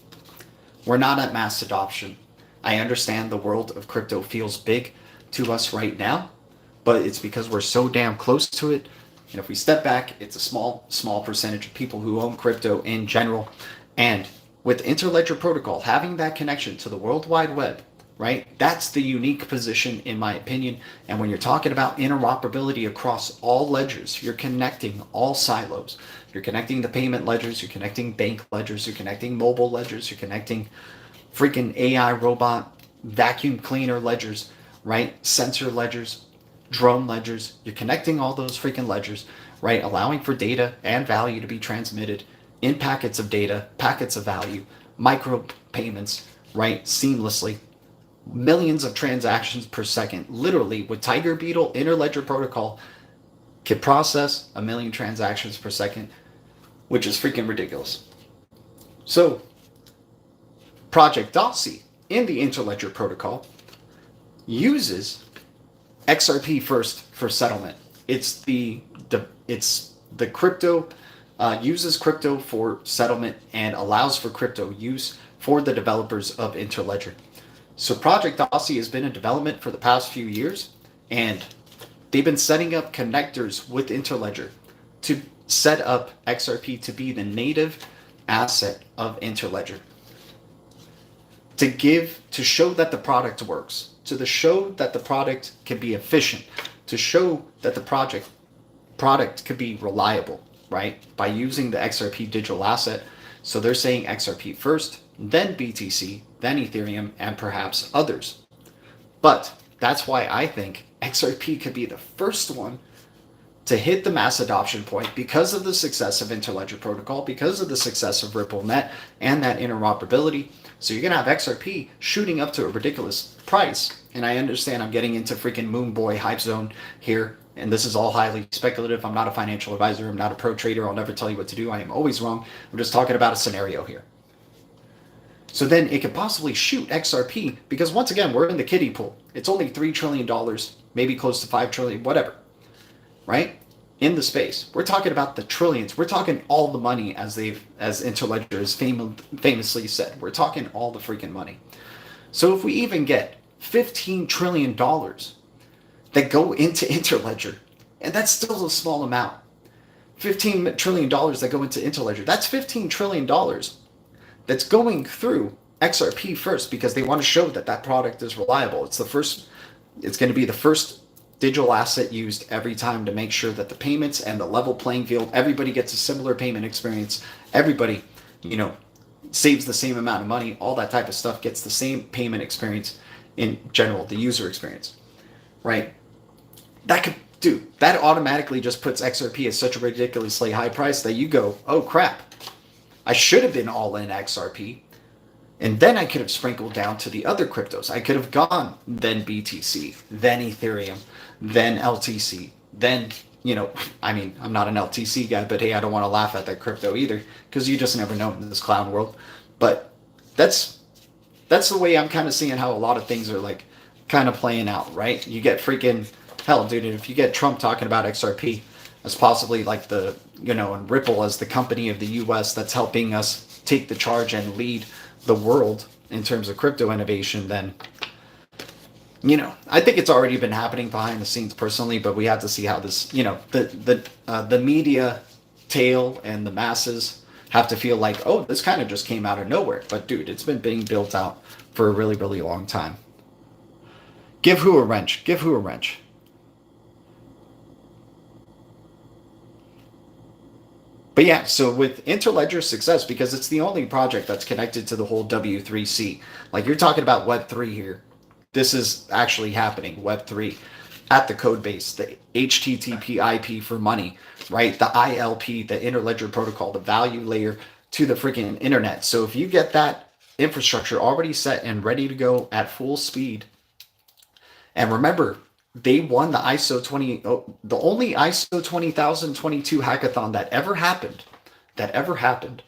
We're not at mass adoption. I understand the world of crypto feels big to us right now, but it's because we're so damn close to it. And if we step back, it's a small percentage of people who own crypto in general. And with Interledger protocol, having that connection to the World Wide Web, right? That's the unique position, in my opinion. And when you're talking about interoperability across all ledgers, you're connecting all silos. You're connecting the payment ledgers, you're connecting bank ledgers, you're connecting mobile ledgers, you're connecting freaking AI robot, vacuum cleaner ledgers, right? Sensor ledgers, drone ledgers. You're connecting all those freaking ledgers, right? Allowing for data and value to be transmitted in packets of data, packets of value, micro payments, right? Seamlessly. Millions of transactions per second. Literally, with Tiger Beetle Interledger protocol, can process 1 million transactions per second, which is freaking ridiculous. So, Project Dossi in the Interledger protocol uses XRP first for settlement. It's the crypto, uses crypto for settlement and allows for crypto use for the developers of Interledger. So Project Dossi has been in development for the past few years, and They've been setting up connectors with Interledger to set up XRP to be the native asset of Interledger. To show that the product works, to show that the product can be efficient, to show that the product could be reliable, right? By using the XRP digital asset. So they're saying XRP first, then BTC, then Ethereum, and perhaps others. But that's why I think XRP could be the first one to hit the mass adoption point because of the success of Interledger Protocol, because of the success of RippleNet and that interoperability. So you're going to have XRP shooting up to a ridiculous price. And I understand I'm getting into freaking Moon Boy hype zone here. And this is all highly speculative. I'm not a financial advisor. I'm not a pro trader. I'll never tell you what to do. I am always wrong. I'm just talking about a scenario here. So then it could possibly shoot XRP because once again, we're in the kiddie pool. It's only $3 trillion, maybe close to $5 trillion, whatever, right? In the space. We're talking about the trillions. We're talking all the money as Interledger has famously said. We're talking all the freaking money. So if we even get $15 trillion that go into Interledger, and that's still a small amount. $15 trillion that go into Interledger. That's $15 trillion that's going through XRP first because they want to show that that product is reliable. It's going to be the first digital asset used every time to make sure that the payments and the level playing field, everybody gets a similar payment experience. Everybody, saves the same amount of money. All that type of stuff gets the same payment experience in general, the user experience, right? That automatically just puts XRP at such a ridiculously high price that you go, oh crap, I should have been all in XRP. And then I could have sprinkled down to the other cryptos. I could have gone then BTC, then Ethereum, then LTC, then, I'm not an LTC guy, but hey, I don't want to laugh at that crypto either because you just never know in this clown world. But that's the way I'm kind of seeing how a lot of things are like kind of playing out, right? You get freaking hell, dude. If you get Trump talking about XRP as possibly like and Ripple as the company of the US that's helping us take the charge and lead the world in terms of crypto innovation, then I think it's already been happening behind the scenes personally, but we have to see how this, the media tail and the masses have to feel like, oh, this kind of just came out of nowhere. But dude, it's been being built out for a really, really long time. Give who a wrench. Give who a wrench. But yeah, so with Interledger's success, because it's the only project that's connected to the whole W3C, like you're talking about Web3 here. This is actually happening, Web3, at the code base, the HTTP IP for money, right? The ILP, the Interledger Protocol, the value layer to the freaking internet. So if you get that infrastructure already set and ready to go at full speed, and remember, they won the the only ISO 20022 hackathon that ever happened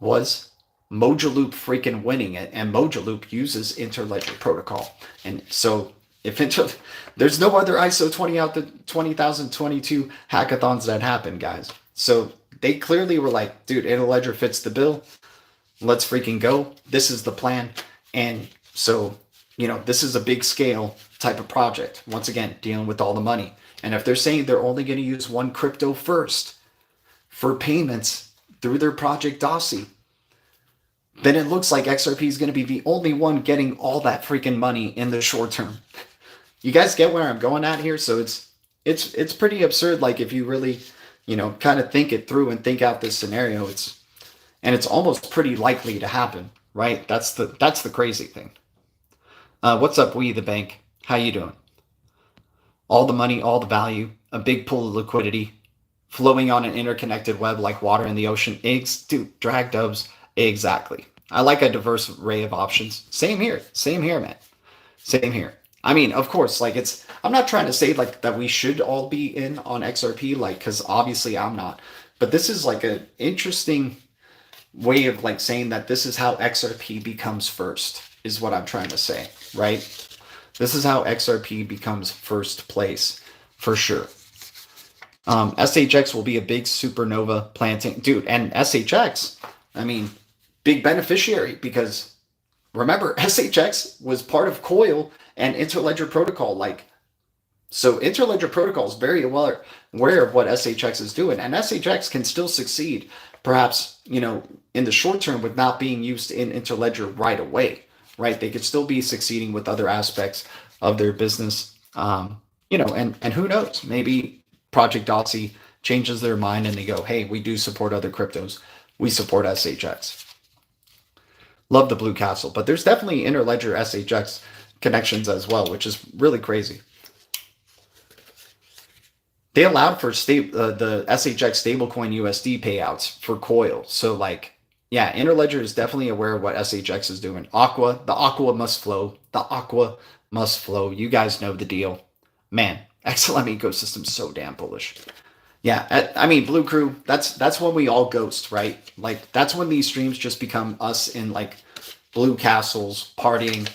was Mojaloop freaking winning it, and Mojaloop uses Interledger Protocol. And so there's no other ISO 20022 hackathons that happen, guys. So they clearly were like, dude, Interledger fits the bill. Let's freaking go. This is the plan. And so, this is a big scale type of project. Once again, dealing with all the money. And if they're saying they're only going to use one crypto first for payments through their project DOSI, then it looks like XRP is going to be the only one getting all that freaking money in the short term. You guys get where I'm going at here? So it's pretty absurd. Like if you really, kind of think it through and think out this scenario, it's almost pretty likely to happen, right? That's the crazy thing. What's up, We the Bank? How you doing? All the money, all the value, a big pool of liquidity, flowing on an interconnected web like water in the ocean. Dude, drag dubs. Exactly. I like a diverse array of options. Same here, man. Same here. I mean, of course, like I'm not trying to say like that we should all be in on XRP, like, because obviously I'm not. But this is like an interesting way of like saying that this is how XRP becomes first, is what I'm trying to say, right? This is how XRP becomes first place, for sure. SHX will be a big supernova planting. Dude, and SHX, I mean, big beneficiary, because remember, SHX was part of Coil and Interledger Protocol like So Interledger Protocol is very well aware of what SHX is doing, and SHX can still succeed, perhaps, in the short term with not being used in Interledger right away, right? They could still be succeeding with other aspects of their business, and who knows, maybe Project Dotsy changes their mind and they go, hey, we do support other cryptos. We support SHX. Love the Blue Castle, but there's definitely Interledger SHX connections as well, which is really crazy. They allowed for the SHX stablecoin USD payouts for Coil. So Interledger is definitely aware of what SHX is doing. The Aqua must flow. The Aqua must flow. You guys know the deal. Man, XLM ecosystem is so damn bullish. Yeah, I mean, Blue Crew, that's when we all ghost, right? Like, that's when these streams just become us in, Blue Castles partying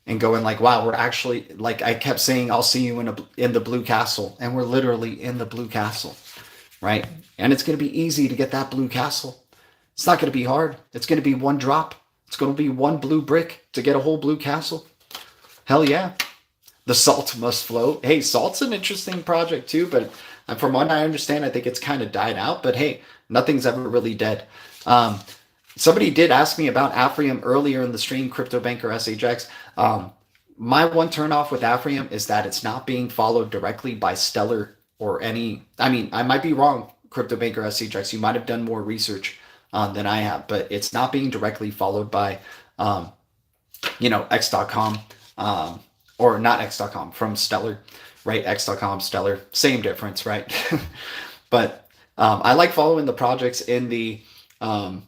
and going wow, we're actually, I kept saying, I'll see you in the Blue Castle, and we're literally in the Blue Castle, right? And it's going to be easy to get that Blue Castle. It's not going to be hard. It's going to be one drop. It's going to be one blue brick to get a whole Blue Castle. Hell yeah. The Salt must flow. Hey, Salt's an interesting project too, but from what I understand, I think it's kind of died out. But hey, nothing's ever really dead. Somebody did ask me about Aphrium earlier in the stream, Crypto Banker SHX. My one turnoff with Aphrium is that it's not being followed directly by Stellar or any. I mean, I might be wrong, Crypto Banker SHX. You might have done more research than I have, but it's not being directly followed by, X.com, or not X.com, from Stellar, right? X.com, Stellar, same difference, right? But I like following the projects in the XLM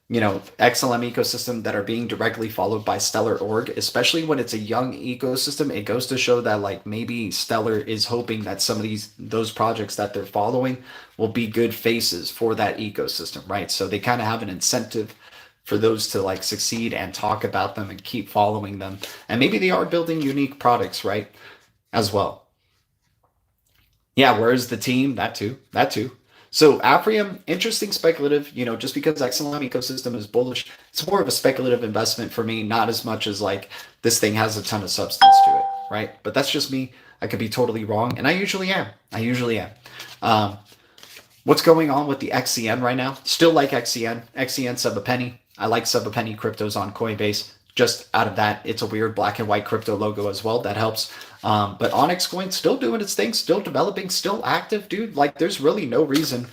ecosystem that are being directly followed by Stellar org, especially when it's a young ecosystem. It goes to show that maybe Stellar is hoping that some of those projects that they're following will be good faces for that ecosystem, right? So they kind of have an incentive for those to succeed and talk about them and keep following them. And maybe they are building unique products, right? As well. Yeah, where's the team? That too. So Aphrium, interesting speculative, just because XLM ecosystem is bullish, it's more of a speculative investment for me, not as much as this thing has a ton of substance to it, right? But that's just me. I could be totally wrong, and I usually am. What's going on with the XCN right now? Still like XCN. XCN sub a penny. I like sub a penny cryptos on Coinbase. Just out of that, it's a weird black and white crypto logo as well. That helps. But Onyx Coin still doing its thing, still developing, still active, dude. There's really no reason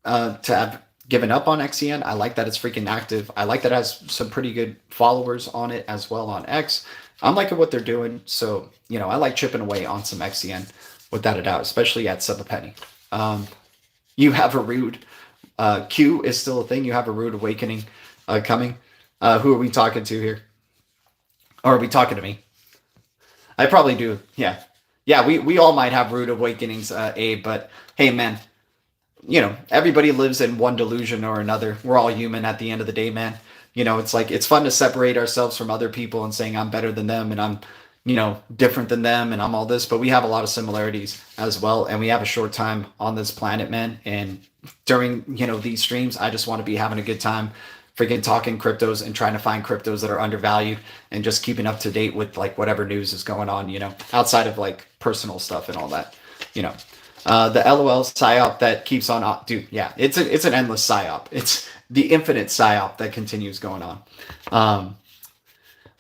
to have given up on XCN. I like that it's freaking active. I like that it has some pretty good followers on it as well on X. I'm liking what they're doing. So, I like chipping away on some XCN without a doubt, especially at sub a penny. You have a rude Q is still a thing. You have a rude awakening coming. Who are we talking to here? Or are we talking to me? I probably do. Yeah. We all might have rude awakenings, Abe, but hey, man, everybody lives in one delusion or another. We're all human at the end of the day, man. It's fun to separate ourselves from other people and saying I'm better than them and I'm, different than them and I'm all this, but we have a lot of similarities as well. And we have a short time on this planet, man. And during, these streams, I just want to be having a good time, freaking talking cryptos and trying to find cryptos that are undervalued and just keeping up to date with whatever news is going on, outside of personal stuff and all that, the LOL psyop that keeps on, dude. Yeah, it's an endless psyop. It's the infinite psyop that continues going on.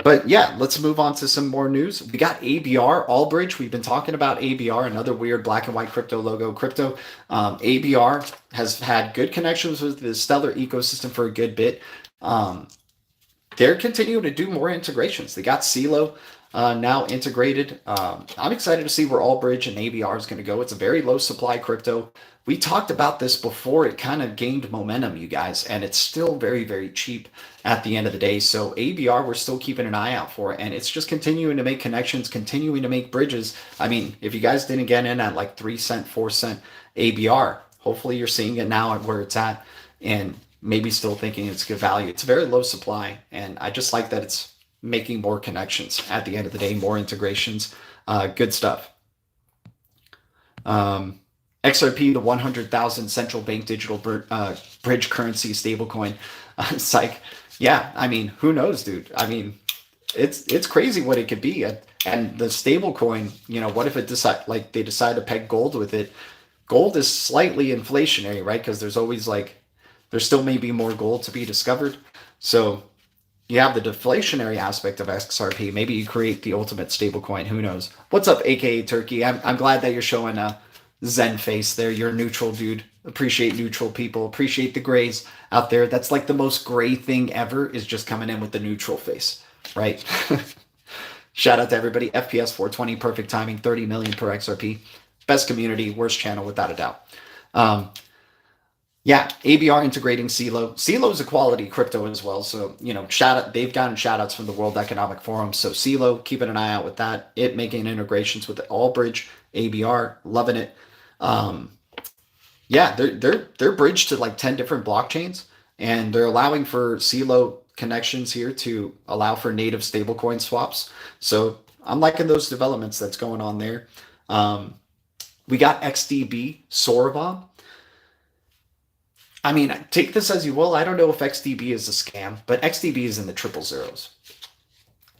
But yeah, let's move on to some more news. We got ABR, Allbridge. We've been talking about ABR, another weird black and white crypto logo. ABR has had good connections with the Stellar ecosystem for a good bit. They're continuing to do more integrations. They got CeeLo now integrated. I'm excited to see where Allbridge and ABR is going to go. It's a very low supply crypto. We talked about this before it kind of gained momentum, you guys, and it's still very, very cheap at the end of the day. So ABR, we're still keeping an eye out for it, and it's just continuing to make connections, continuing to make bridges. I mean, if you guys didn't get in at 3 cent, 4 cent ABR, hopefully you're seeing it now at where it's at and maybe still thinking it's good value. It's a very low supply, and I just like that it's making more connections at the end of the day, more integrations, good stuff. XRP, the 100,000 central bank digital bridge currency stablecoin. It's yeah, I mean, who knows, dude? I mean, it's crazy what it could be. And the stable coin, what if they decide to peg gold with it? Gold is slightly inflationary, right? Because there still may be more gold to be discovered. So you have the deflationary aspect of XRP. Maybe you create the ultimate stablecoin. Who knows? What's up, AKA Turkey? I'm glad that you're showing a Zen face there. You're a neutral dude. Appreciate neutral people. Appreciate the grays out there. That's like the most gray thing ever, is just coming in with the neutral face, right? Shout out to everybody. FPS 420, perfect timing, 30 million per XRP. Best community, worst channel without a doubt. Yeah, ABR integrating CELO. CELO is a quality crypto as well. So, they've gotten shout outs from the World Economic Forum. So CELO, keeping an eye out with that. It making integrations with the Allbridge, ABR, loving it. Yeah, they're bridged to like 10 different blockchains, and they're allowing for CELO connections here to allow for native stablecoin swaps. So I'm liking those developments that's going on there. We got XDB, Soravon. I mean, take this as you will. I don't know if XDB is a scam, but XDB is in the triple zeros.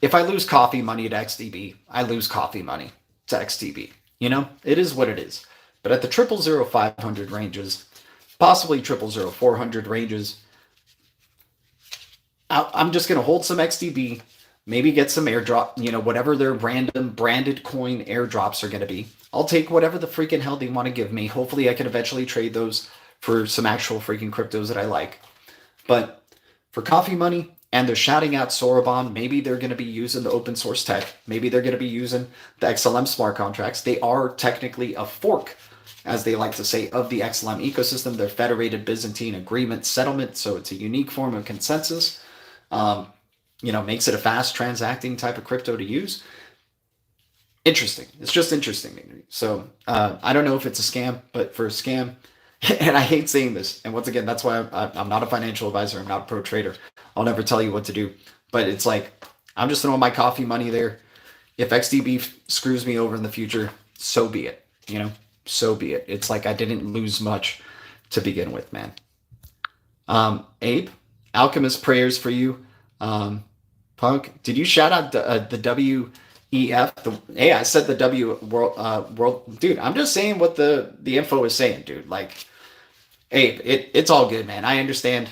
If I lose coffee money to XDB, I lose coffee money to XDB. It is what it is. But at the 000 ranges, possibly 000 ranges, I'm just going to hold some XDB, maybe get some airdrop, whatever their random branded coin airdrops are going to be. I'll take whatever the freaking hell they want to give me. Hopefully I can eventually trade those for some actual freaking cryptos that I like. But for coffee money, and they're shouting out Soravon, maybe they're going to be using the open source tech. Maybe they're going to be using the XLM smart contracts. They are technically a fork, as they like to say, of the XLM ecosystem. They're federated Byzantine agreement settlement, so it's a unique form of consensus. Makes it a fast transacting type of crypto to use. Interesting. It's just interesting. So I don't know if it's a scam, but for a scam, and I hate saying this, and once again, that's why I'm not a financial advisor. I'm not a pro trader. I'll never tell you what to do. But it's like, I'm just throwing my coffee money there. If XDB screws me over in the future, so be it. So be it. It's like I didn't lose much to begin with, man. Abe, Alchemist prayers for you. Punk, did you shout out the WEF? Hey, I said the W world, dude. I'm just saying what the info is saying, dude. Like, Abe, it's all good, man. I understand.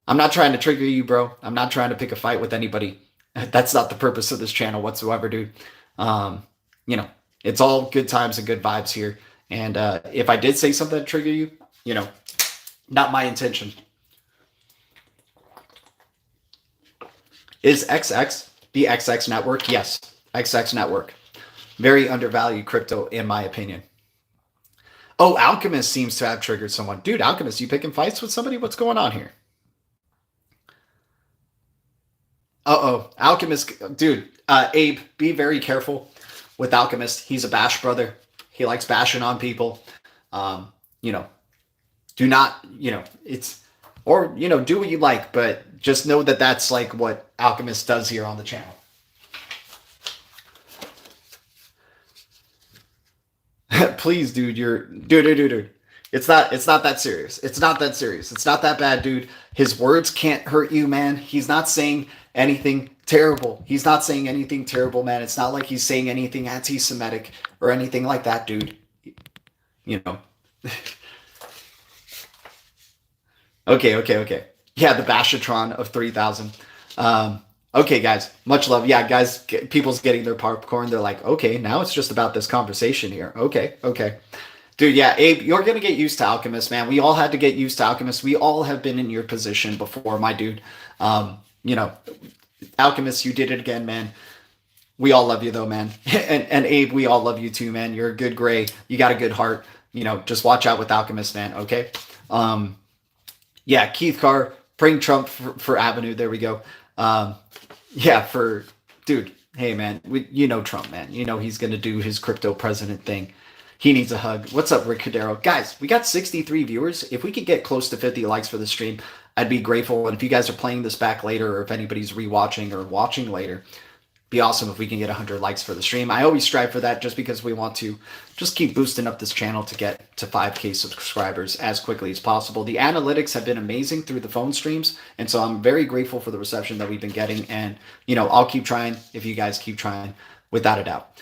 I'm not trying to trigger you, bro. I'm not trying to pick a fight with anybody. That's not the purpose of this channel whatsoever, dude. It's all good times and good vibes here. And if I did say something to trigger you, not my intention. Is XX the XX network? Yes, XX network. Very undervalued crypto, in my opinion. Oh, Alchemist seems to have triggered someone. Dude, Alchemist, you picking fights with somebody? What's going on here? Uh-oh, Alchemist, dude, Abe, be very careful with Alchemist. He's a bash brother. He likes bashing on people. Do not, do what you like, but just know that that's like what Alchemist does here on the channel. Please, dude, dude. It's not that serious. It's not that serious. It's not that bad, dude. His words can't hurt you, man. He's not saying anything terrible. He's not saying anything terrible, man. It's not like he's saying anything anti-Semitic or anything like that, dude. Okay. Yeah, the Bashatron of 3,000. Okay, guys, much love. Yeah, guys, people's getting their popcorn. They're like, okay, now it's just about this conversation here. Okay. Dude, yeah, Abe, you're going to get used to Alchemist, man. We all had to get used to Alchemist. We all have been in your position before, my dude. Alchemist, you did it again, man. We all love you, though, man. and Abe, we all love you, too, man. You're a good gray. You got a good heart. Just watch out with Alchemist, man, okay? Yeah, Keith Carr, praying Trump for Avenue. There we go. Dude, hey, man, Trump, man. He's going to do his crypto president thing. He needs a hug. What's up, Rick Cadero? Guys, we got 63 viewers. If we could get close to 50 likes for the stream, I'd be grateful. And if you guys are playing this back later, or if anybody's rewatching or watching later, be awesome if we can get 100 likes for the stream. I always strive for that just because we want to just keep boosting up this channel to get to 5K subscribers as quickly as possible. The analytics have been amazing through the phone streams, and so I'm very grateful for the reception that we've been getting. And, you know, I'll keep trying if you guys keep trying, without a doubt.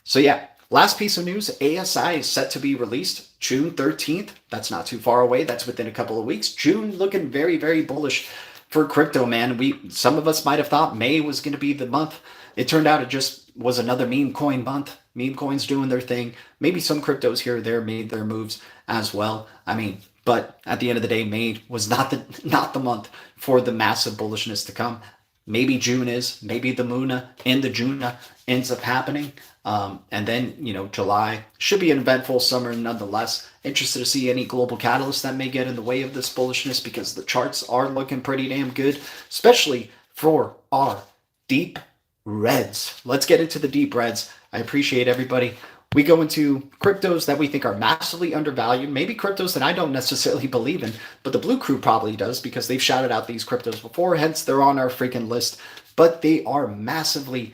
So yeah, last piece of news, ASI is set to be released June 13th. That's not too far away. That's within a couple of weeks. June looking very, very bullish for crypto, man. Some of us might have thought May was going to be the month. It turned out it just was another meme coin month. Meme coins doing their thing. Maybe some cryptos here or there made their moves as well. I mean, but at the end of the day, May was not the month for the massive bullishness to come. Maybe June is. Maybe the Muna and the Juna ends up happening. And then, you know, July should be an eventful summer nonetheless. Interested to see any global catalysts that may get in the way of this bullishness, because the charts are looking pretty damn good, especially for our deep reds. Let's get into the deep reds. I appreciate everybody. We go into cryptos that we think are massively undervalued, maybe cryptos that I don't necessarily believe in, but the Blue Crew probably does because they've shouted out these cryptos before, hence they're on our freaking list. But they are massively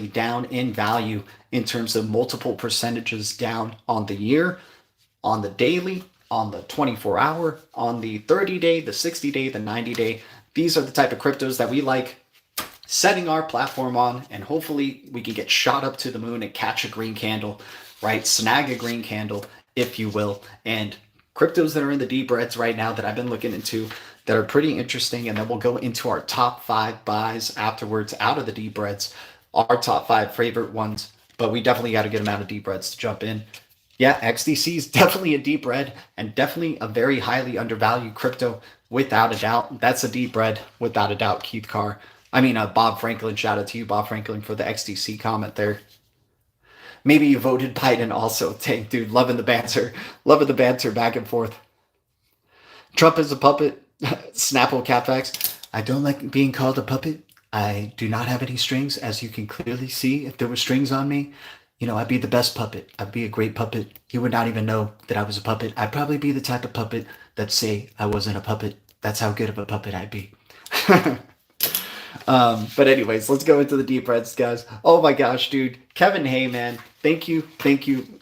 down in value in terms of multiple percentages down on the year, on the daily, on the 24-hour, on the 30-day, the 60-day, the 90-day. These are the type of cryptos that we like setting our platform on, and hopefully we can get shot up to the moon and catch a green candle, right? Snag a green candle, if you will. And cryptos that are in the deep reds right now that I've been looking into that are pretty interesting, and then we'll go into our top 5 buys afterwards out of the deep reds, our top 5 favorite ones, but we definitely got a good amount of deep reds to jump in. Yeah, XDC is definitely a deep red and definitely a very highly undervalued crypto, without a doubt. That's a deep red, without a doubt, Keith Carr. Bob Franklin, shout out to you, Bob Franklin, for the XDC comment there. Maybe you voted Biden also. Tank, dude, loving the banter back and forth. Trump is a puppet. Snapple CapEx. I don't like being called a puppet. I do not have any strings, as you can clearly see. If there were strings on me, you know, I'd be the best puppet. I'd be a great puppet. You would not even know that I was a puppet. I'd probably be the type of puppet that say I wasn't a puppet. That's how good of a puppet I'd be. But anyways, let's go into the deep reds, guys. Oh my gosh, dude. Kevin, hey man, thank you.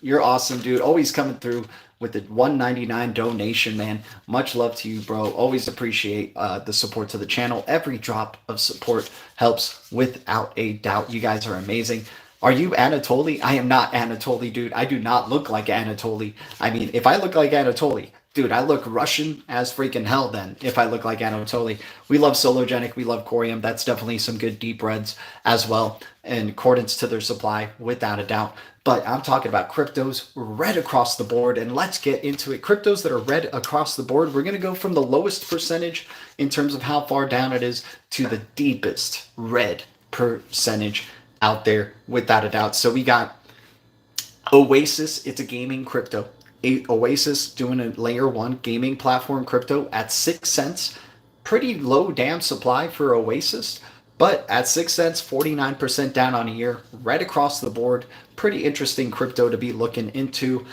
You're awesome, dude. Always coming through with the $1.99 donation, man. Much love to you, bro. Always appreciate the support to the channel. Every drop of support helps, without a doubt. You guys are amazing. Are you Anatoly? I am not Anatoly, dude. I do not look like Anatoly. I mean, if I look like Anatoly, dude, I look Russian as freaking hell then, if I look like Anatoly. We love Sologenic. We love Corium. That's definitely some good deep reds as well, in accordance to their supply, without a doubt. But I'm talking about cryptos red across the board, and let's get into it. Cryptos that are red across the board, we're going to go from the lowest percentage in terms of how far down it is to the deepest red percentage out there, without a doubt. So we got Oasis. It's a gaming crypto. Oasis doing a layer 1 gaming platform crypto at 6 cents. Pretty low damn supply for Oasis, but at 6 cents, 49% down on a year, right across the board. Pretty interesting crypto to be looking into.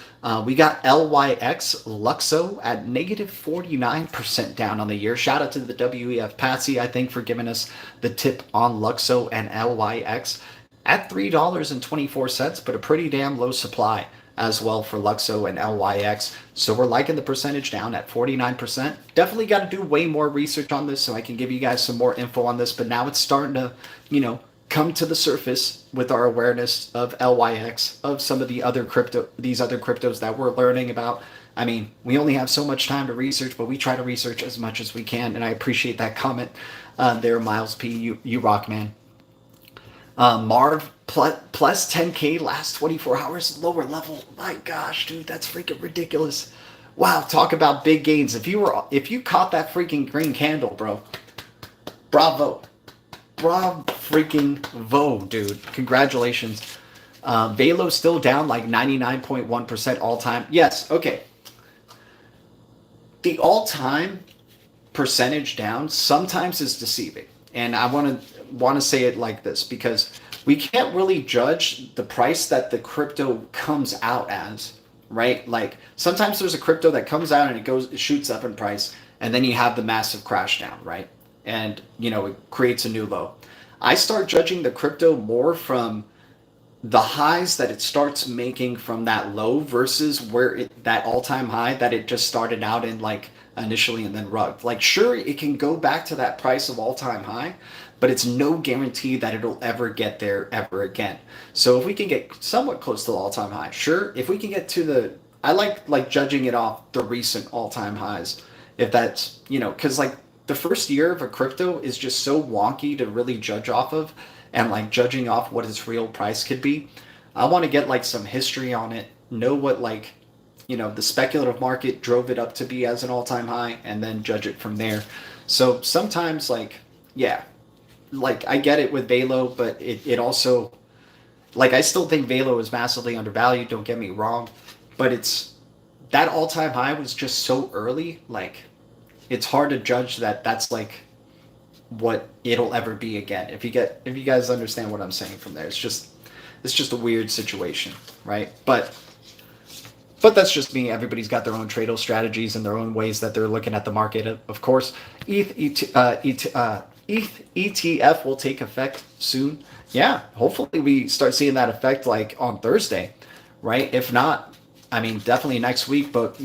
We got LYX Luxo at negative 49% down on the year. Shout out to the WEF Patsy, I think, for giving us the tip on Luxo and LYX at $3.24, but a pretty damn low supply as well for Luxo and LYX. So we're liking the percentage down at 49%. Definitely got to do way more research on this so I can give you guys some more info on this, but now it's starting to, you know, come to the surface with our awareness of LYX, of some of the other these other cryptos that we're learning about. I mean, we only have so much time to research, but we try to research as much as we can, and I appreciate that comment there, Miles P. You rock, man. Marv plus 10K last 24 hours, lower level. My gosh, dude, that's freaking ridiculous. Wow, talk about big gains. If you caught that freaking green candle, bro, bravo. Bravo freaking vo, dude. Congratulations. Velo's still down like 99.1% all time. Yes, okay. The all-time percentage down sometimes is deceiving. And I want to say it like this, because we can't really judge the price that the crypto comes out as, right? Like sometimes there's a crypto that comes out and it shoots up in price, and then you have the massive crash down, right? And you know, it creates a new low. I start judging the crypto more from the highs that it starts making from that low versus that all-time high that it just started out in, like initially, and then rugged. Like, sure, it can go back to that price of all-time high, but it's no guarantee that it'll ever get there ever again. So if we can get somewhat close to the all-time high, sure. If we can get to I like judging it off the recent all-time highs, if that's, because like the first year of a crypto is just so wonky to really judge off of, and like judging off what its real price could be. I want to get like some history on it, know what, like, the speculative market drove it up to be as an all-time high, and then judge it from there. So sometimes, like, yeah, like I get it with Velo, but it also, like, I still think Velo is massively undervalued, don't get me wrong, but it's that all-time high was just so early, like it's hard to judge that that's like what it'll ever be again. If you guys understand what I'm saying from there, it's just a weird situation, right? But that's just me. Everybody's got their own trade strategies and their own ways that they're looking at the market. Of course, ETH ETF will take effect soon. Yeah, hopefully we start seeing that effect like on Thursday, right? If not, I mean, definitely next week. But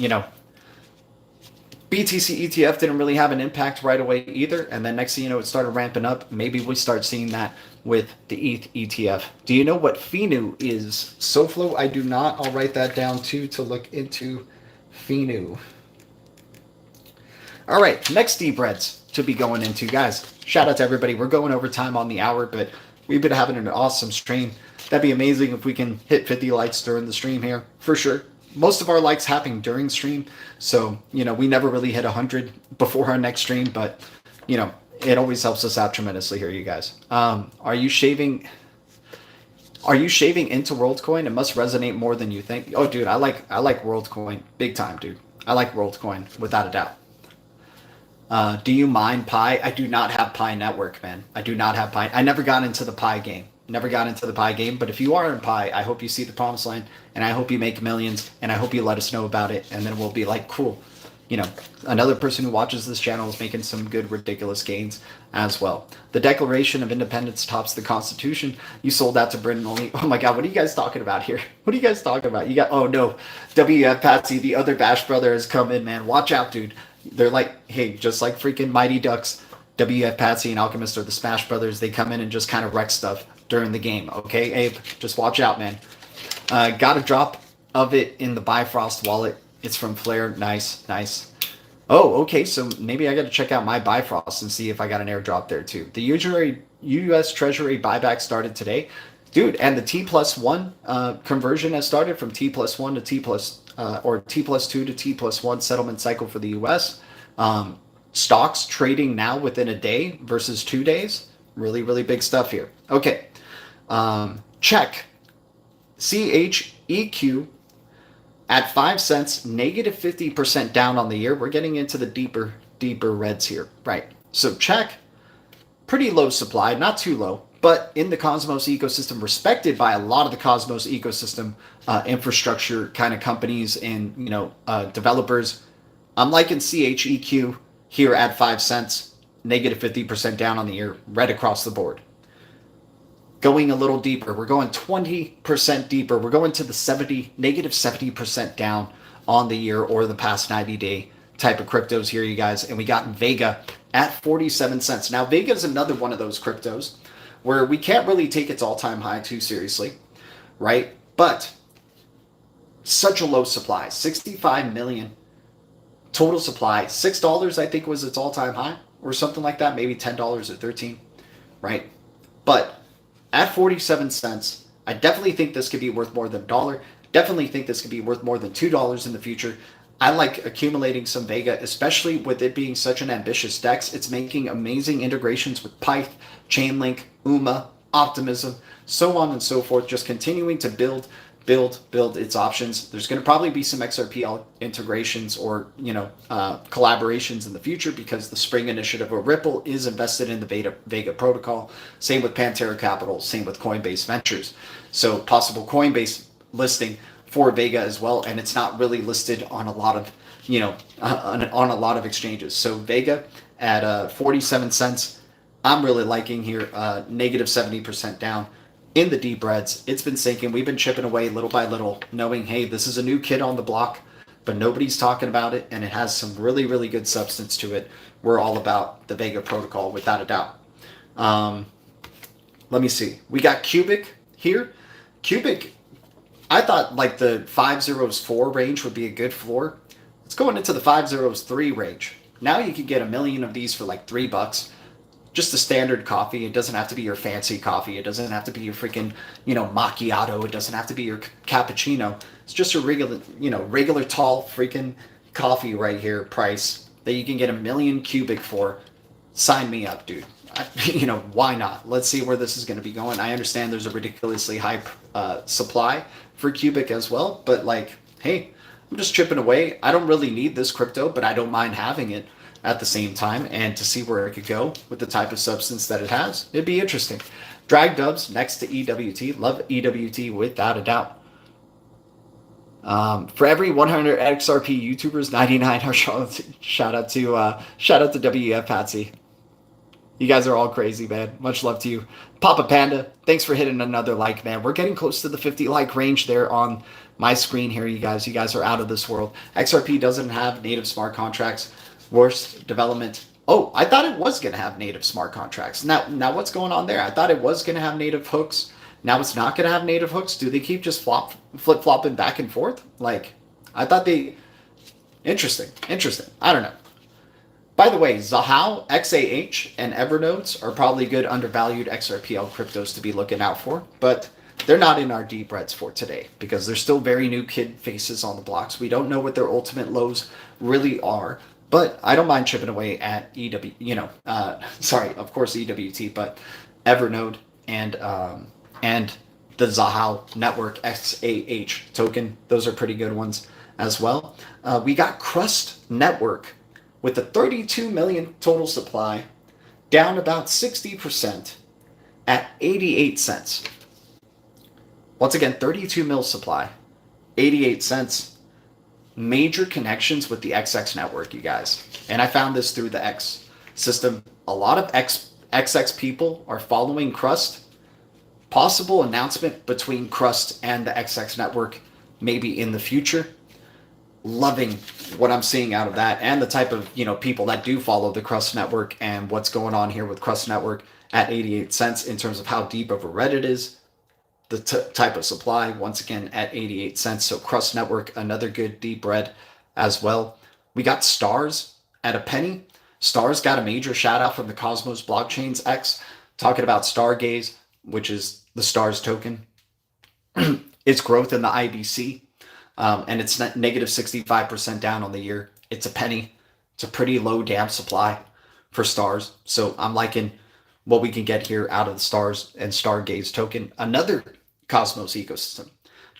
BTC ETF didn't really have an impact right away either. And then next thing you know, it started ramping up. Maybe we start seeing that with the ETH ETF. Do you know what FINU is? SoFlo, I do not. I'll write that down too to look into FINU. All right, next deep reds to be going into, guys. Shout out to everybody. We're going over time on the hour, but we've been having an awesome stream. That'd be amazing if we can hit 50 likes during the stream here, for sure. Most of our likes happen during stream, so we never really hit 100 before our next stream, but it always helps us out tremendously here, you guys. Are you shaving into WorldCoin? It must resonate more than you think. Oh, dude, I like WorldCoin big time, dude. I like WorldCoin without a doubt. Do you mine Pi? I do not have Pi Network, man. I do not have Pi. I never got into the Pi game. But if you are in Pi, I hope you see the promised land, and I hope you make millions, and I hope you let us know about it, and then we'll be like, cool. Another person who watches this channel is making some good, ridiculous gains as well. The Declaration of Independence tops the Constitution. You sold out to Britain only. Oh my God, what are you guys talking about here? What are you guys talking about? You got, oh no, WF Patsy, the other Bash brother has come in, man. Watch out, dude. They're like, hey, just like freaking Mighty Ducks, WF Patsy and Alchemist are the Smash brothers. They come in and just kind of wreck stuff during the game. Okay, Abe, just watch out, man. Got a drop of it in the Bifrost wallet. It's from Flare. Nice. Oh, okay, so maybe I got to check out my Bifrost and see if I got an airdrop there too. The U.S. Treasury buyback started today. Dude, and the T+1 conversion has started from T+1 to T+2 to T+1 settlement cycle for the U.S. Stocks trading now within a day versus 2 days. Really, really big stuff here. Okay. Check. CHEQ at 5 cents, negative 50% down on the year. We're getting into the deeper reds here. Right. So check. Pretty low supply, not too low, but in the Cosmos ecosystem, respected by a lot of the Cosmos ecosystem infrastructure kind of companies and developers. I'm liking CHEQ here at 5 cents, negative 50% down on the year, red across the board. Going a little deeper, we're going 20% deeper. We're going to the negative 70% down on the year or the past 90-day type of cryptos here, you guys. And we got VEGA at 47 cents. Now, VEGA is another one of those cryptos where we can't really take its all-time high too seriously, right? But such a low supply, 65 million total supply. $6, I think, was its all-time high or something like that, maybe $10 or $13, right? But at 47 cents, I definitely think this could be worth more than $1. Definitely think this could be worth more than $2 in the future. I like accumulating some VEGA, especially with it being such an ambitious DEX. It's making amazing integrations with Pyth, Chainlink, UMA, Optimism, so on and so forth, just continuing to build its options. There's going to probably be some XRP integrations or collaborations in the future because the Spring Initiative or Ripple is invested in the VEGA protocol. Same with Pantera Capital, same with Coinbase Ventures. So possible Coinbase listing for VEGA as well, and it's not really listed on a lot of on a lot of exchanges. So VEGA at 47 cents. I'm really liking here. Negative 70% down in the deep reds. It's been sinking. We've been chipping away little by little, knowing, hey, this is a new kid on the block, but nobody's talking about it, and it has some really, really good substance to it. We're all about the Vega protocol, without a doubt. Let me see. We got Cubic here. Cubic, I thought like the 504 range would be a good floor. It's going into the 503 range. Now you can get a million of these for like $3. Just a standard coffee. It doesn't have to be your fancy coffee. It doesn't have to be your freaking, macchiato. It doesn't have to be your cappuccino. It's just a regular tall freaking coffee right here price that you can get a million cubic for. Sign me up, dude. Why not? Let's see where this is going to be going. I understand there's a ridiculously high supply for cubic as well, but like, hey, I'm just chipping away. I don't really need this crypto, but I don't mind having it at the same time, and to see where it could go with the type of substance that it has. It'd be interesting. Drag dubs next to EWT. Love EWT without a doubt. For every 100 XRP YouTubers, 99 are shout out to WF Patsy. You guys are all crazy, man. Much love to you. Papa Panda, thanks for hitting another like, man. We're getting close to the 50 like range there on my screen here, you guys. You guys are out of this world. XRP doesn't have native smart contracts. Worst development. Oh, I thought it was going to have native smart contracts. Now what's going on there? I thought it was going to have native hooks. Now it's not going to have native hooks. Do they keep just flip-flopping back and forth? Like, I thought they... Interesting. I don't know. By the way, Zahao, XAH, and Evernodes are probably good undervalued XRPL cryptos to be looking out for, but they're not in our deep reds for today because they're still very new kid faces on the blocks. We don't know what their ultimate lows really are. But I don't mind chipping away at of course EWT, but Evernote and the Zahao Network XAH token. Those are pretty good ones as well. We got Crust Network with a 32 million total supply, down about 60% at 88 cents. Once again, 32 mil supply, 88 cents. Major connections with the XX network, you guys. And I found this through the X system. A lot of XX people are following Crust. Possible announcement between Crust and the XX network maybe in the future. Loving what I'm seeing out of that and the type of people that do follow the Crust network and what's going on here with Crust network at 88 cents in terms of how deep of a red it is. The type of supply, once again, at 88 cents. So Crust Network, another good deep red as well. We got Stars at a penny. Stars got a major shout out from the Cosmos Blockchains X, talking about Stargaze, which is the Stars token. Its growth in the IBC, and it's negative 65% down on the year. It's a penny. It's a pretty low damn supply for Stars. So I'm liking what we can get here out of the Stars and Stargaze token. Another Cosmos ecosystem.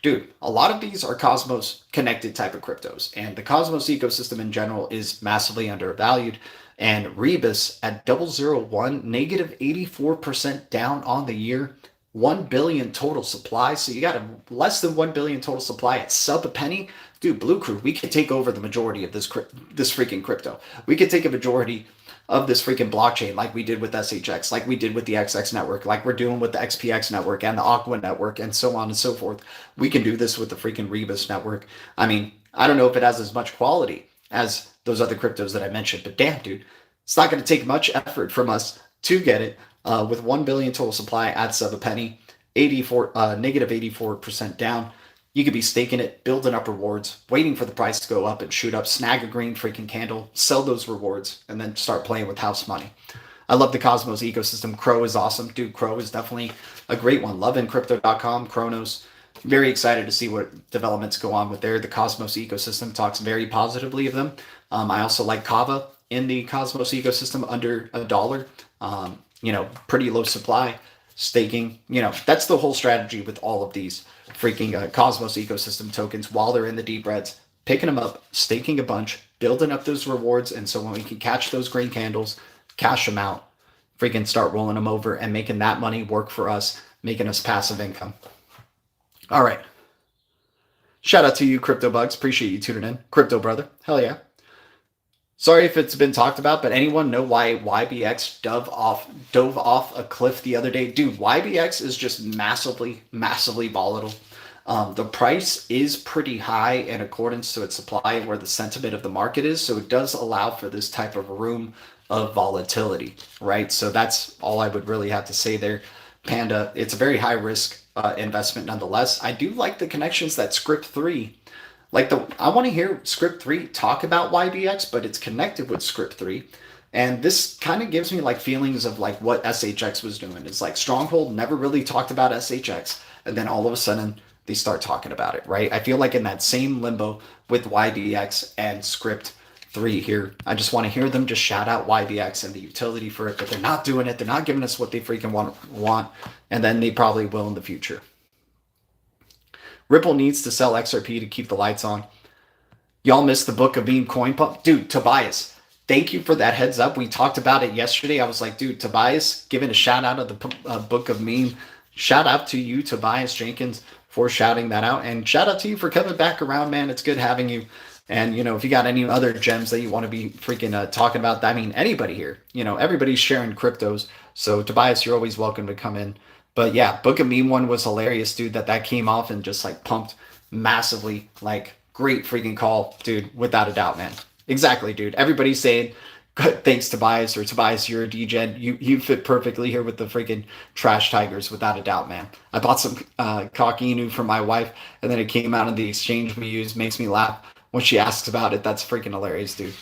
Dude, a lot of these are Cosmos connected type of cryptos, and the Cosmos ecosystem in general is massively undervalued. And Rebus at 001, negative 84% down on the year, 1 billion total supply. So you got a less than 1 billion total supply at sub a penny. Dude, Blue Crew, we could take over the majority of this freaking crypto. We could take a majority of this freaking blockchain like we did with SHX, like we did with the XX network, like we're doing with the XPX network and the Aqua network and so on and so forth. We can do this with the freaking Rebus network. I mean, I don't know if it has as much quality as those other cryptos that I mentioned, but damn, dude, it's not going to take much effort from us to get it with 1 billion total supply at sub a penny, negative 84% down. You could be staking it, building up rewards, waiting for the price to go up and shoot up, snag a green freaking candle, sell those rewards, and then start playing with house money. I love the Cosmos ecosystem. Crow is awesome. Dude, Crow is definitely a great one. Loving Crypto.com, Chronos. Very excited to see what developments go on with there. The Cosmos ecosystem talks very positively of them. I also like Kava in the Cosmos ecosystem under $1. Pretty low supply. Staking, that's the whole strategy with all of these freaking Cosmos ecosystem tokens while they're in the deep reds, picking them up, staking a bunch, building up those rewards. And so when we can catch those green candles, cash them out, freaking start rolling them over and making that money work for us, making us passive income. All right. Shout out to you, Crypto Bugs. Appreciate you tuning in. Crypto brother. Hell yeah. Sorry if it's been talked about, but anyone know why YBX dove off a cliff the other day? Dude, YBX is just massively volatile. The price is pretty high in accordance to its supply and where the sentiment of the market is, so it does allow for this type of room of volatility, right? So that's all I would really have to say there. Panda, it's a very high risk investment nonetheless. I do like the connections that Script 3, I want to hear Script 3 talk about YBX, but it's connected with Script 3. And this kind of gives me like feelings of like what SHX was doing. It's like Stronghold never really talked about SHX, and then all of a sudden they start talking about it, right? I feel like in that same limbo with YBX and Script 3 here. I just want to hear them just shout out YBX and the utility for it, but they're not doing it. They're not giving us what they freaking want, and then they probably will in the future. Ripple needs to sell XRP to keep the lights on. Y'all missed the Book of Meme coin pump? Dude, Tobias, thank you for that heads up. We talked about it yesterday. I was like, dude, Tobias, giving a shout out of the Book of Meme. Shout out to you, Tobias Jenkins, for shouting that out. And shout out to you for coming back around, man. It's good having you. And, you know, if you got any other gems that you want to be freaking talking about, I mean, anybody here, you know, everybody's sharing cryptos. So, Tobias, you're always welcome to come in. But yeah, Book of Meme one was hilarious, dude, that came off and just like pumped massively. Like, great freaking call, dude, without a doubt, man. Exactly, dude. Everybody's saying, thanks, Tobias, or Tobias, you're a degen. You fit perfectly here with the freaking trash tigers, without a doubt, man. I bought some cocky inu for my wife, and then it came out in the exchange we used. Makes me laugh when she asks about it. That's freaking hilarious, dude.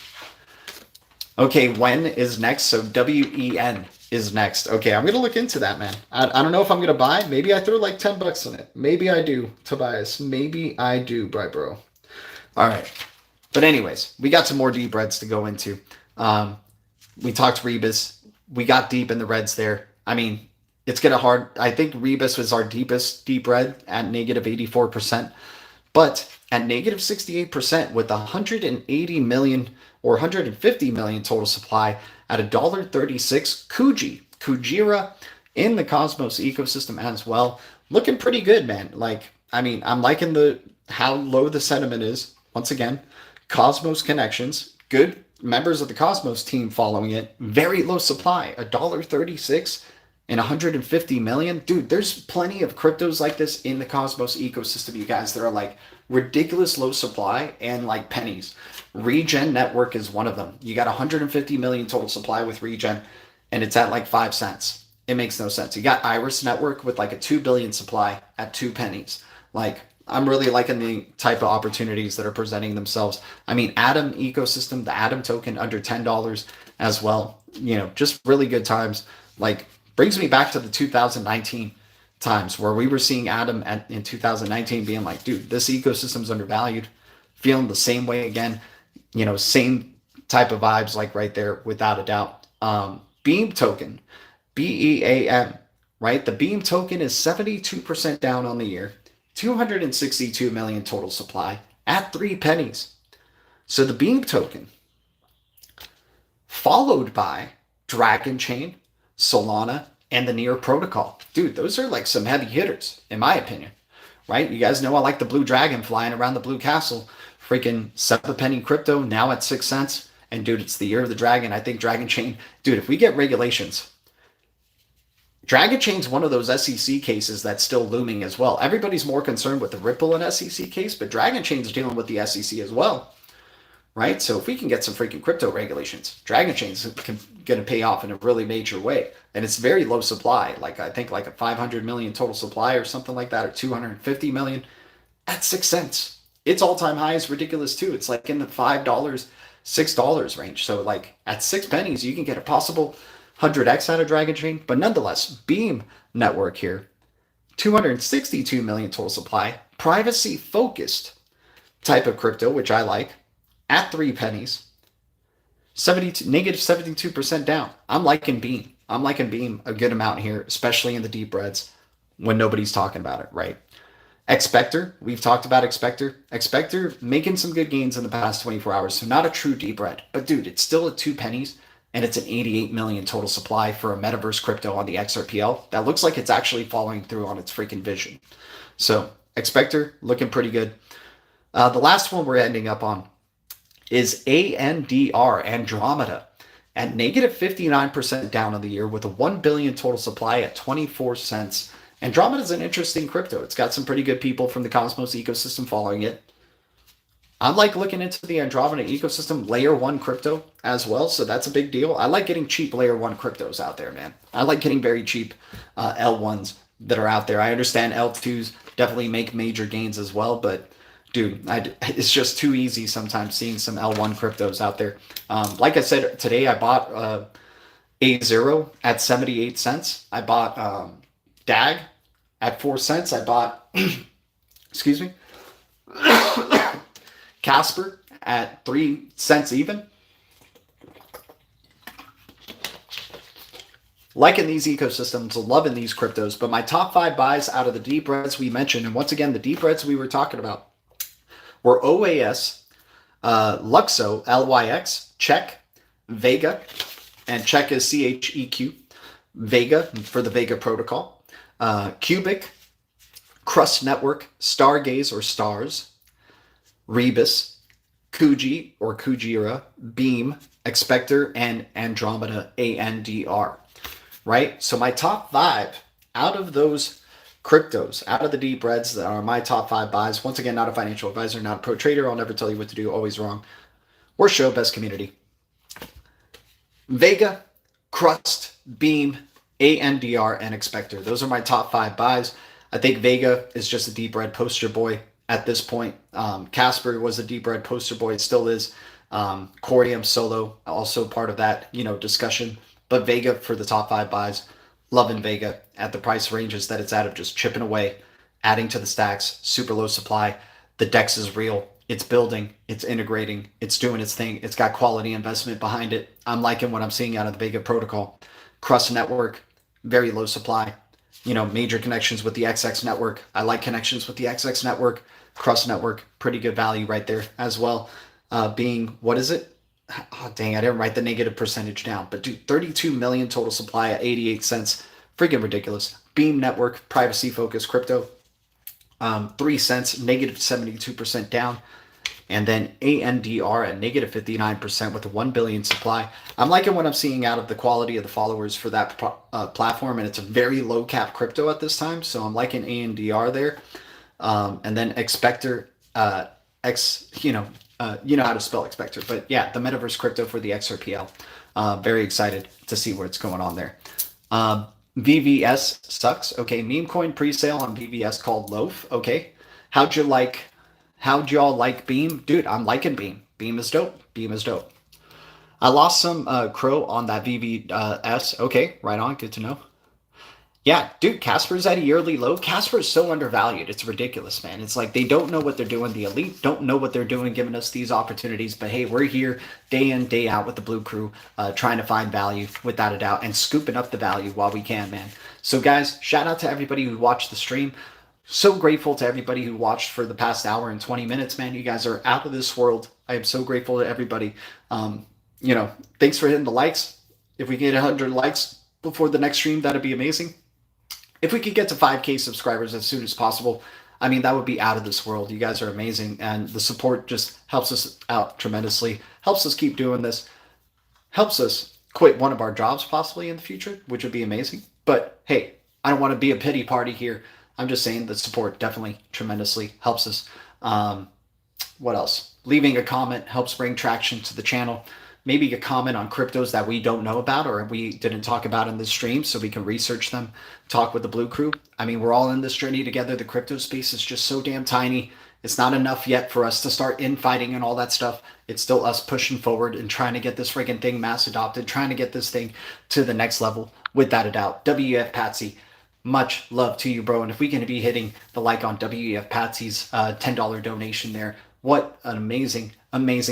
Okay, when is next? So WEN is next. Okay, I'm gonna look into that, man. I don't know if I'm gonna buy. Maybe I throw like 10 bucks on it. Maybe I do, Tobias. Maybe I do, bro. All right. But anyways, we got some more deep reds to go into. We talked Rebus. We got deep in the reds there. I mean, it's gonna hard. I think Rebus was our deepest deep red at negative 84%. But at negative 68% with 180 million or 150 million total supply at $1.36, Kujira in the Cosmos ecosystem as well. Looking pretty good, man. Like, I mean, I'm liking how low the sentiment is. Once again, Cosmos connections, good members of the Cosmos team following it. Very low supply, $1.36 and 150 million. Dude, there's plenty of cryptos like this in the Cosmos ecosystem, you guys, that are like ridiculous low supply and like pennies. Regen Network is one of them. You got 150 million total supply with Regen, and it's at like 5 cents. It makes no sense. You got Iris Network with like a 2 billion supply at 2 pennies. Like, I'm really liking the type of opportunities that are presenting themselves. I mean, Atom ecosystem, the Atom token under $10 as well. You know, just really good times. Like, brings me back to the 2019 times where we were seeing Atom in 2019 being like, dude, this ecosystem's undervalued. Feeling the same way again. You know, same type of vibes, like right there, without a doubt. Beam token, BEAM, right? The Beam token is 72% down on the year, 262 million total supply at 3 pennies. So the Beam token, followed by Dragon Chain, Solana, and the Near protocol. Dude, those are like some heavy hitters, in my opinion, right? You guys know I like the Blue Dragon flying around the Blue Castle. Freaking 7 penny crypto, now at 6 cents. And dude, it's the year of the dragon. I think Dragon Chain, dude, if we get regulations, Dragon Chain's one of those SEC cases that's still looming as well. Everybody's more concerned with the Ripple and SEC case, but Dragon Chain's dealing with the SEC as well, right? So if we can get some freaking crypto regulations, Dragon Chain's going to pay off in a really major way. And it's very low supply. Like, I think like a 500 million total supply or something like that, or 250 million at 6 cents. Its all-time high is ridiculous too. It's like in the $5, $6 range. So like at 6 pennies, you can get a possible 100x out of Dragon Chain. But nonetheless, Beam Network here, 262 million total supply, privacy-focused type of crypto, which I like, at 3 pennies, negative 72% down. I'm liking Beam. I'm liking Beam a good amount here, especially in the deep reds when nobody's talking about it, right? Expector, we've talked about Expector. Expector making some good gains in the past 24 hours, so not a true deep red. But dude, it's still at 2 pennies, and it's an 88 million total supply for a metaverse crypto on the XRPL. That looks like it's actually following through on its freaking vision. So Expector looking pretty good. The last one we're ending up on is ANDR, Andromeda, at negative 59% down on the year with a 1 billion total supply at 24 cents. Andromeda is an interesting crypto. It's got some pretty good people from the Cosmos ecosystem following it. I like looking into the Andromeda ecosystem, layer one crypto as well. So that's a big deal. I like getting cheap layer one cryptos out there, man. I like getting very cheap L1s that are out there. I understand L2s definitely make major gains as well, but dude, it's just too easy sometimes seeing some L1 cryptos out there. Like I said, today I bought A0 at 78 cents. I bought DAG at 4 cents. I bought, excuse me, Casper at 3 cents even. Liking these ecosystems, loving these cryptos, but my top 5 buys out of the deep reds we mentioned, and once again, the deep reds we were talking about were OAS, Luxo, LYX, Check, VEGA, and Check is CHEQ, VEGA for the VEGA protocol, Cubic, Crust Network, Stargaze or Stars, Rebus, Kuji or Kujira, Beam, Expector, and Andromeda, ANDR. Right? So my top 5 out of those cryptos, out of the deep reds that are my top 5 buys. Once again, not a financial advisor, not a pro trader. I'll never tell you what to do. Always wrong. Worst show, best community. VEGA, Crust, Beam, ANDR, and Expector. Those are my top 5 buys. I think VEGA is just a deep red poster boy at this point. Casper was a deep red poster boy. It still is. Corium Solo, also part of that, discussion. But VEGA for the top 5 buys. Loving VEGA at the price ranges that it's at of just chipping away, adding to the stacks, super low supply. The DEX is real. It's building. It's integrating. It's doing its thing. It's got quality investment behind it. I'm liking what I'm seeing out of the VEGA protocol. Crust Network, very low supply. Major connections with the XX network. I like connections with the XX network. Crust Network, pretty good value right there as well. Being, what is it? Oh, dang, I didn't write the negative percentage down. But dude, 32 million total supply at 88 cents. Freaking ridiculous. Beam Network, privacy-focused crypto. 3 cents, negative 72% down. And then ANDR at negative 59% with a 1 billion supply. I'm liking what I'm seeing out of the quality of the followers for that platform. And it's a very low cap crypto at this time. So I'm liking ANDR there. And then Expector, you know how to spell Expector, but yeah, the metaverse crypto for the XRPL. Very excited to see what's going on there. VVS sucks. Okay, meme coin pre-sale on VVS called Loaf. Okay, how'd y'all like Beam? Dude, I'm liking Beam. Beam is dope. Beam is dope. I lost some crow on that VVS. Okay, right on. Good to know. Yeah, dude, Casper's at a yearly low. Casper is so undervalued. It's ridiculous, man. It's like they don't know what they're doing. The elite don't know what they're doing, giving us these opportunities. But hey, we're here day in, day out with the Blue Crew, trying to find value without a doubt and scooping up the value while we can, man. So guys, shout out to everybody who watched the stream. So grateful to everybody who watched for the past hour and 20 minutes, man. You guys are out of this world. I am so grateful to everybody. Thanks for hitting the likes. If we get 100 likes before the next stream, that'd be amazing. If we could get to 5K subscribers as soon as possible, I mean, that would be out of this world. You guys are amazing. And the support just helps us out tremendously, helps us keep doing this, helps us quit one of our jobs possibly in the future, which would be amazing. But hey, I don't want to be a pity party here. I'm just saying the support definitely tremendously helps us. What else? Leaving a comment helps bring traction to the channel. Maybe a comment on cryptos that we don't know about or we didn't talk about in this stream so we can research them, talk with the Blue Crew. I mean, we're all in this journey together. The crypto space is just so damn tiny. It's not enough yet for us to start infighting and all that stuff. It's still us pushing forward and trying to get this friggin' thing mass adopted, trying to get this thing to the next level, without a doubt. WEF Patsy, much love to you, bro. And if we can be hitting the like on WEF Patsy's $10 donation there, what an amazing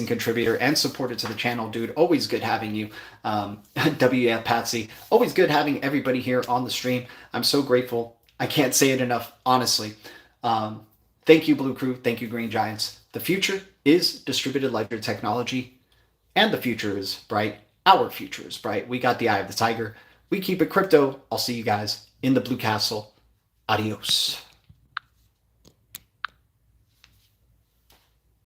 contributor and supporter to the channel, dude. Always good having you, WF Patsy. Always good having everybody here on the stream. I'm so grateful. I can't say it enough, honestly. Thank you, Blue Crew. Thank you, Green Giants. The future is distributed ledger technology, and the future is bright. Our future is bright. We got the eye of the tiger. We keep it crypto. I'll see you guys in the Blue Castle. Adios.